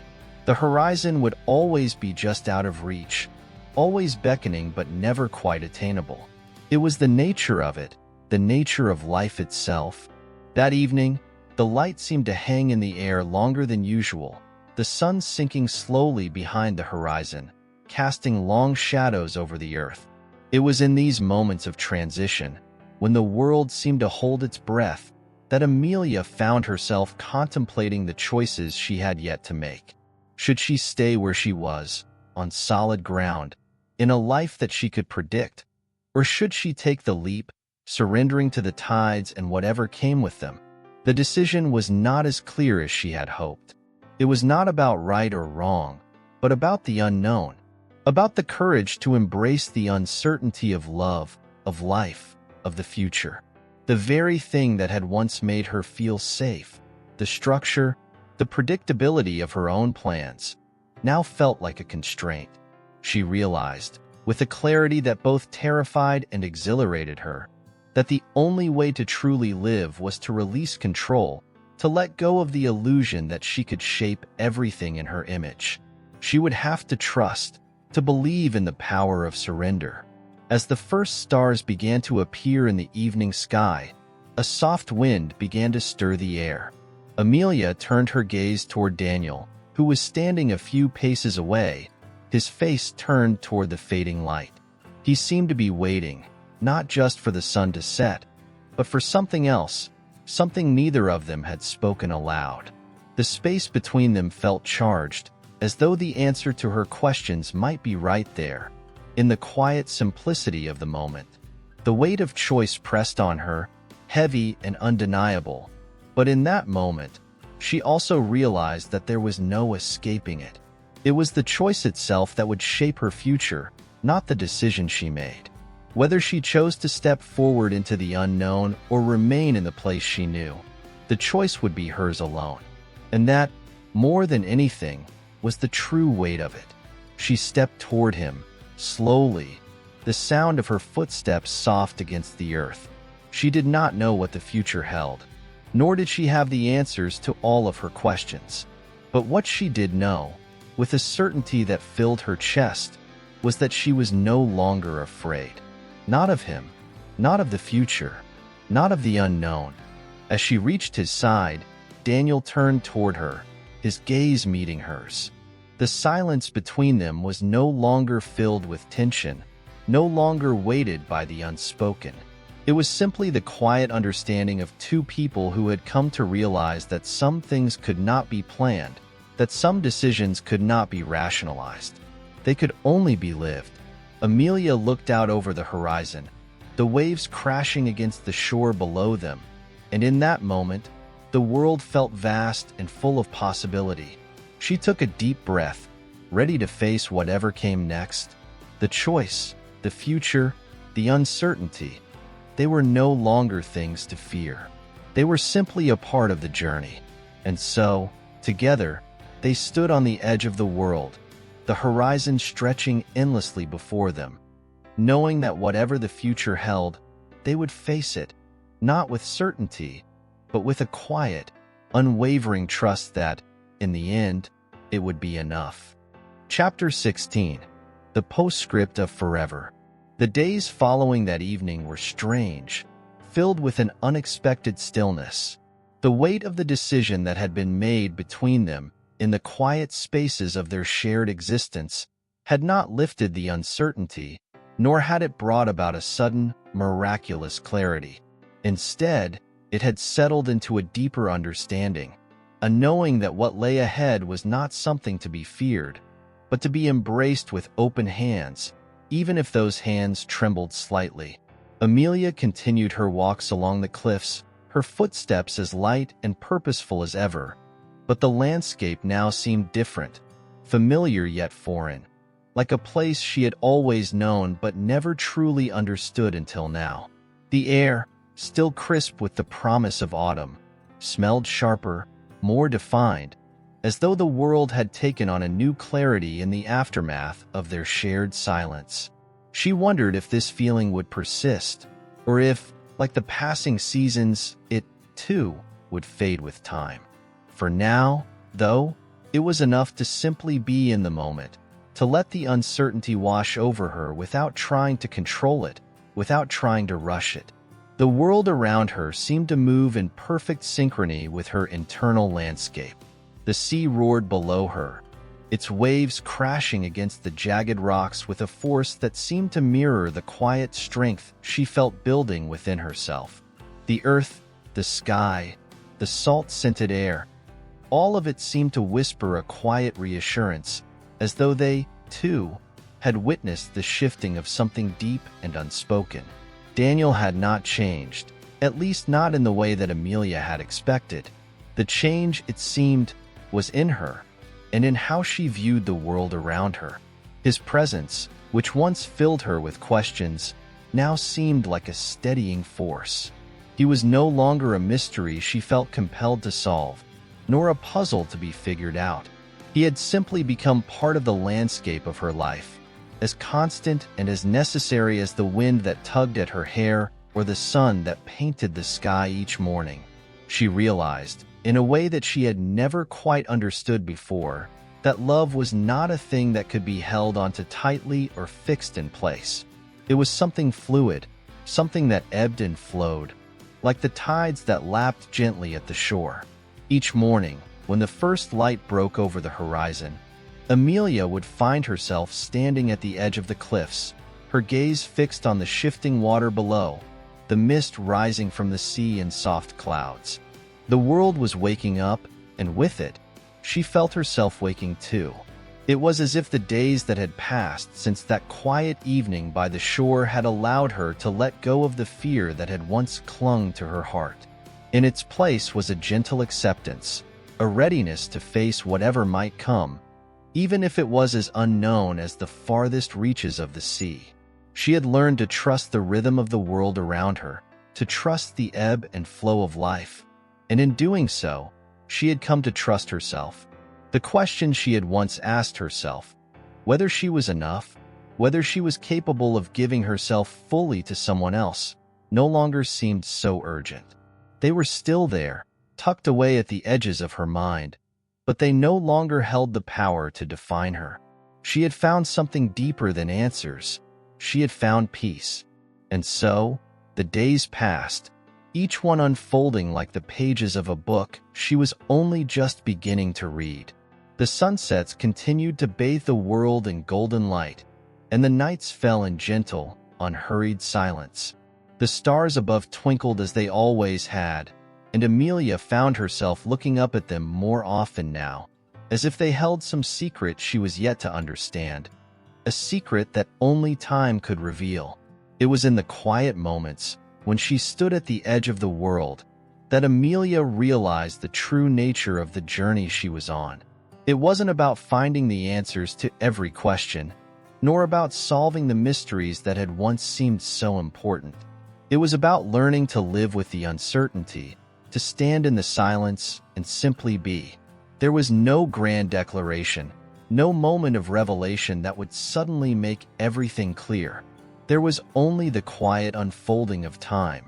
The horizon would always be just out of reach, always beckoning but never quite attainable. It was the nature of it, the nature of life itself. That evening, the light seemed to hang in the air longer than usual, the sun sinking slowly behind the horizon, casting long shadows over the earth. It was in these moments of transition, when the world seemed to hold its breath, that Amelia found herself contemplating the choices she had yet to make. Should she stay where she was, on solid ground, in a life that she could predict? Or should she take the leap, surrendering to the tides and whatever came with them? The decision was not as clear as she had hoped. It was not about right or wrong, but about the unknown, about the courage to embrace the uncertainty of love, of life, of the future. The very thing that had once made her feel safe, the structure, the predictability of her own plans, now felt like a constraint. She realized, with a clarity that both terrified and exhilarated her, that the only way to truly live was to release control, to let go of the illusion that she could shape everything in her image. She would have to trust, to believe in the power of surrender. As the first stars began to appear in the evening sky, a soft wind began to stir the air. Amelia turned her gaze toward Daniel, who was standing a few paces away, his face turned toward the fading light. He seemed to be waiting, not just for the sun to set, but for something else, something neither of them had spoken aloud. The space between them felt charged, as though the answer to her questions might be right there, in the quiet simplicity of the moment. The weight of choice pressed on her, heavy and undeniable, but in that moment, she also realized that there was no escaping it. It was the choice itself that would shape her future, not the decision she made. Whether she chose to step forward into the unknown or remain in the place she knew, the choice would be hers alone. And that, more than anything, was the true weight of it. She stepped toward him, slowly, the sound of her footsteps soft against the earth. She did not know what the future held, nor did she have the answers to all of her questions. But what she did know, with a certainty that filled her chest, was that she was no longer afraid. Not of him, not of the future, not of the unknown. As she reached his side, Daniel turned toward her, his gaze meeting hers. The silence between them was no longer filled with tension, no longer weighted by the unspoken. It was simply the quiet understanding of two people who had come to realize that some things could not be planned, that some decisions could not be rationalized. They could only be lived. Amelia looked out over the horizon, the waves crashing against the shore below them, and in that moment, the world felt vast and full of possibility. She took a deep breath, ready to face whatever came next. The choice, the future, the uncertainty, they were no longer things to fear. They were simply a part of the journey. And so, together, they stood on the edge of the world, the horizon stretching endlessly before them, knowing that whatever the future held, they would face it, not with certainty, but with a quiet, unwavering trust that, in the end, it would be enough. Chapter 16. The Postscript of Forever. The days following that evening were strange, filled with an unexpected stillness. The weight of the decision that had been made between them in the quiet spaces of their shared existence had not lifted the uncertainty, nor had it brought about a sudden, miraculous clarity. Instead, it had settled into a deeper understanding, a knowing that what lay ahead was not something to be feared, but to be embraced with open hands, even if those hands trembled slightly. Amelia continued her walks along the cliffs, her footsteps as light and purposeful as ever. But the landscape now seemed different, familiar yet foreign, like a place she had always known but never truly understood until now. The air, still crisp with the promise of autumn, smelled sharper, more defined, as though the world had taken on a new clarity in the aftermath of their shared silence. She wondered if this feeling would persist, or if, like the passing seasons, it, too, would fade with time. For now, though, it was enough to simply be in the moment, to let the uncertainty wash over her without trying to control it, without trying to rush it. The world around her seemed to move in perfect synchrony with her internal landscape. The sea roared below her, its waves crashing against the jagged rocks with a force that seemed to mirror the quiet strength she felt building within herself. The earth, the sky, the salt-scented air, all of it seemed to whisper a quiet reassurance, as though they, too, had witnessed the shifting of something deep and unspoken. Daniel had not changed, at least not in the way that Amelia had expected. The change, it seemed, was in her, and in how she viewed the world around her. His presence, which once filled her with questions, now seemed like a steadying force. He was no longer a mystery she felt compelled to solve, nor a puzzle to be figured out. He had simply become part of the landscape of her life, as constant and as necessary as the wind that tugged at her hair or the sun that painted the sky each morning. She realized, in a way that she had never quite understood before, that love was not a thing that could be held onto tightly or fixed in place. It was something fluid, something that ebbed and flowed, like the tides that lapped gently at the shore. Each morning, when the first light broke over the horizon, Amelia would find herself standing at the edge of the cliffs, her gaze fixed on the shifting water below, the mist rising from the sea in soft clouds. The world was waking up, and with it, she felt herself waking too. It was as if the days that had passed since that quiet evening by the shore had allowed her to let go of the fear that had once clung to her heart. In its place was a gentle acceptance, a readiness to face whatever might come, even if it was as unknown as the farthest reaches of the sea. She had learned to trust the rhythm of the world around her, to trust the ebb and flow of life, and in doing so, she had come to trust herself. The question she had once asked herself, whether she was enough, whether she was capable of giving herself fully to someone else, no longer seemed so urgent. They were still there, tucked away at the edges of her mind, but they no longer held the power to define her. She had found something deeper than answers. She had found peace. And so, the days passed, each one unfolding like the pages of a book she was only just beginning to read. The sunsets continued to bathe the world in golden light, and the nights fell in gentle, unhurried silence. The stars above twinkled as they always had, and Amelia found herself looking up at them more often now, as if they held some secret she was yet to understand, a secret that only time could reveal. It was in the quiet moments, when she stood at the edge of the world, that Amelia realized the true nature of the journey she was on. It wasn't about finding the answers to every question, nor about solving the mysteries that had once seemed so important. It was about learning to live with the uncertainty, to stand in the silence and simply be. There was no grand declaration, no moment of revelation that would suddenly make everything clear. There was only the quiet unfolding of time,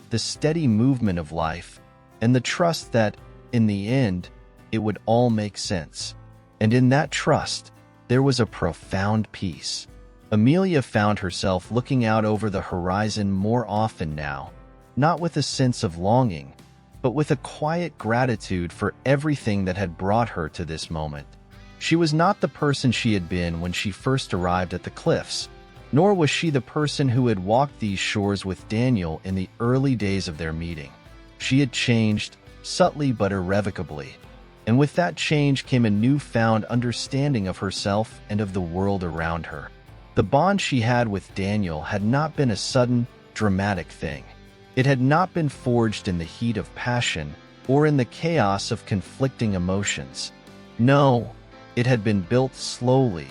the steady movement of life, and the trust that, in the end, it would all make sense. And in that trust, there was a profound peace. Amelia found herself looking out over the horizon more often now, not with a sense of longing, but with a quiet gratitude for everything that had brought her to this moment. She was not the person she had been when she first arrived at the cliffs, nor was she the person who had walked these shores with Daniel in the early days of their meeting. She had changed, subtly but irrevocably, and with that change came a newfound understanding of herself and of the world around her. The bond she had with Daniel had not been a sudden, dramatic thing. It had not been forged in the heat of passion or in the chaos of conflicting emotions. No, it had been built slowly,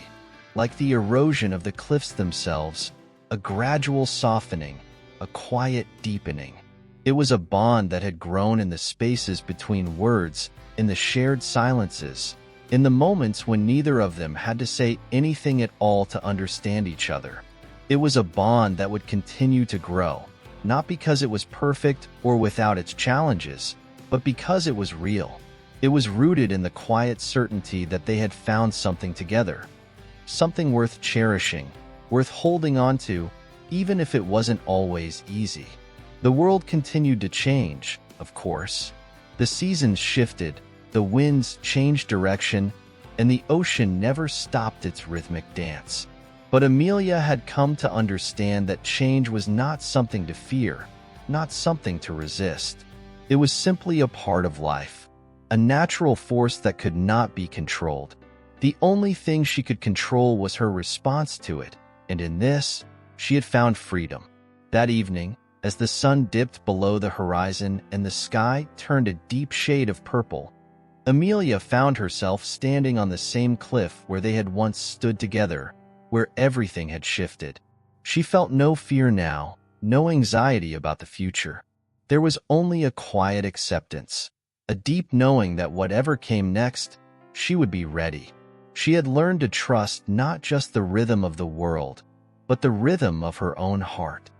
like the erosion of the cliffs themselves, a gradual softening, a quiet deepening. It was a bond that had grown in the spaces between words, in the shared silences, in the moments when neither of them had to say anything at all to understand each other. It was a bond that would continue to grow, not because it was perfect or without its challenges, but because it was real. It was rooted in the quiet certainty that they had found something together, something worth cherishing, worth holding on to, even if it wasn't always easy. The world continued to change, of course. The seasons shifted, the winds changed direction, and the ocean never stopped its rhythmic dance. But Amelia had come to understand that change was not something to fear, not something to resist. It was simply a part of life, a natural force that could not be controlled. The only thing she could control was her response to it, and in this, she had found freedom. That evening, as the sun dipped below the horizon and the sky turned a deep shade of purple, Amelia found herself standing on the same cliff where they had once stood together, where everything had shifted. She felt no fear now, no anxiety about the future. There was only a quiet acceptance, a deep knowing that whatever came next, she would be ready. She had learned to trust not just the rhythm of the world, but the rhythm of her own heart.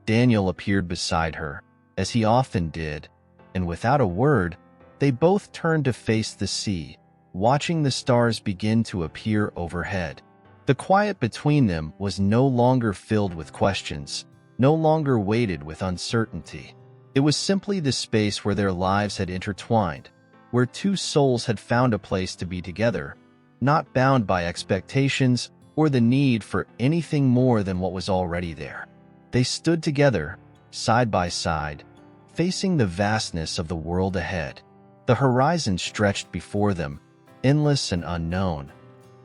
Daniel appeared beside her, as he often did, and without a word, they both turned to face the sea, watching the stars begin to appear overhead. The quiet between them was no longer filled with questions, no longer weighted with uncertainty. It was simply the space where their lives had intertwined, where two souls had found a place to be together, not bound by expectations or the need for anything more than what was already there. They stood together, side by side, facing the vastness of the world ahead. The horizon stretched before them, endless and unknown,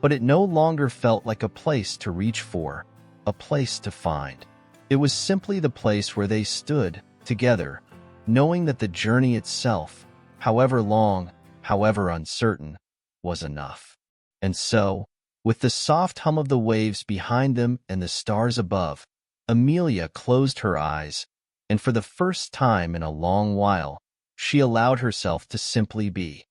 but it no longer felt like a place to reach for, a place to find. It was simply the place where they stood, together, knowing that the journey itself, however long, however uncertain, was enough. And so, with the soft hum of the waves behind them and the stars above, Amelia closed her eyes, and for the first time in a long while, she allowed herself to simply be.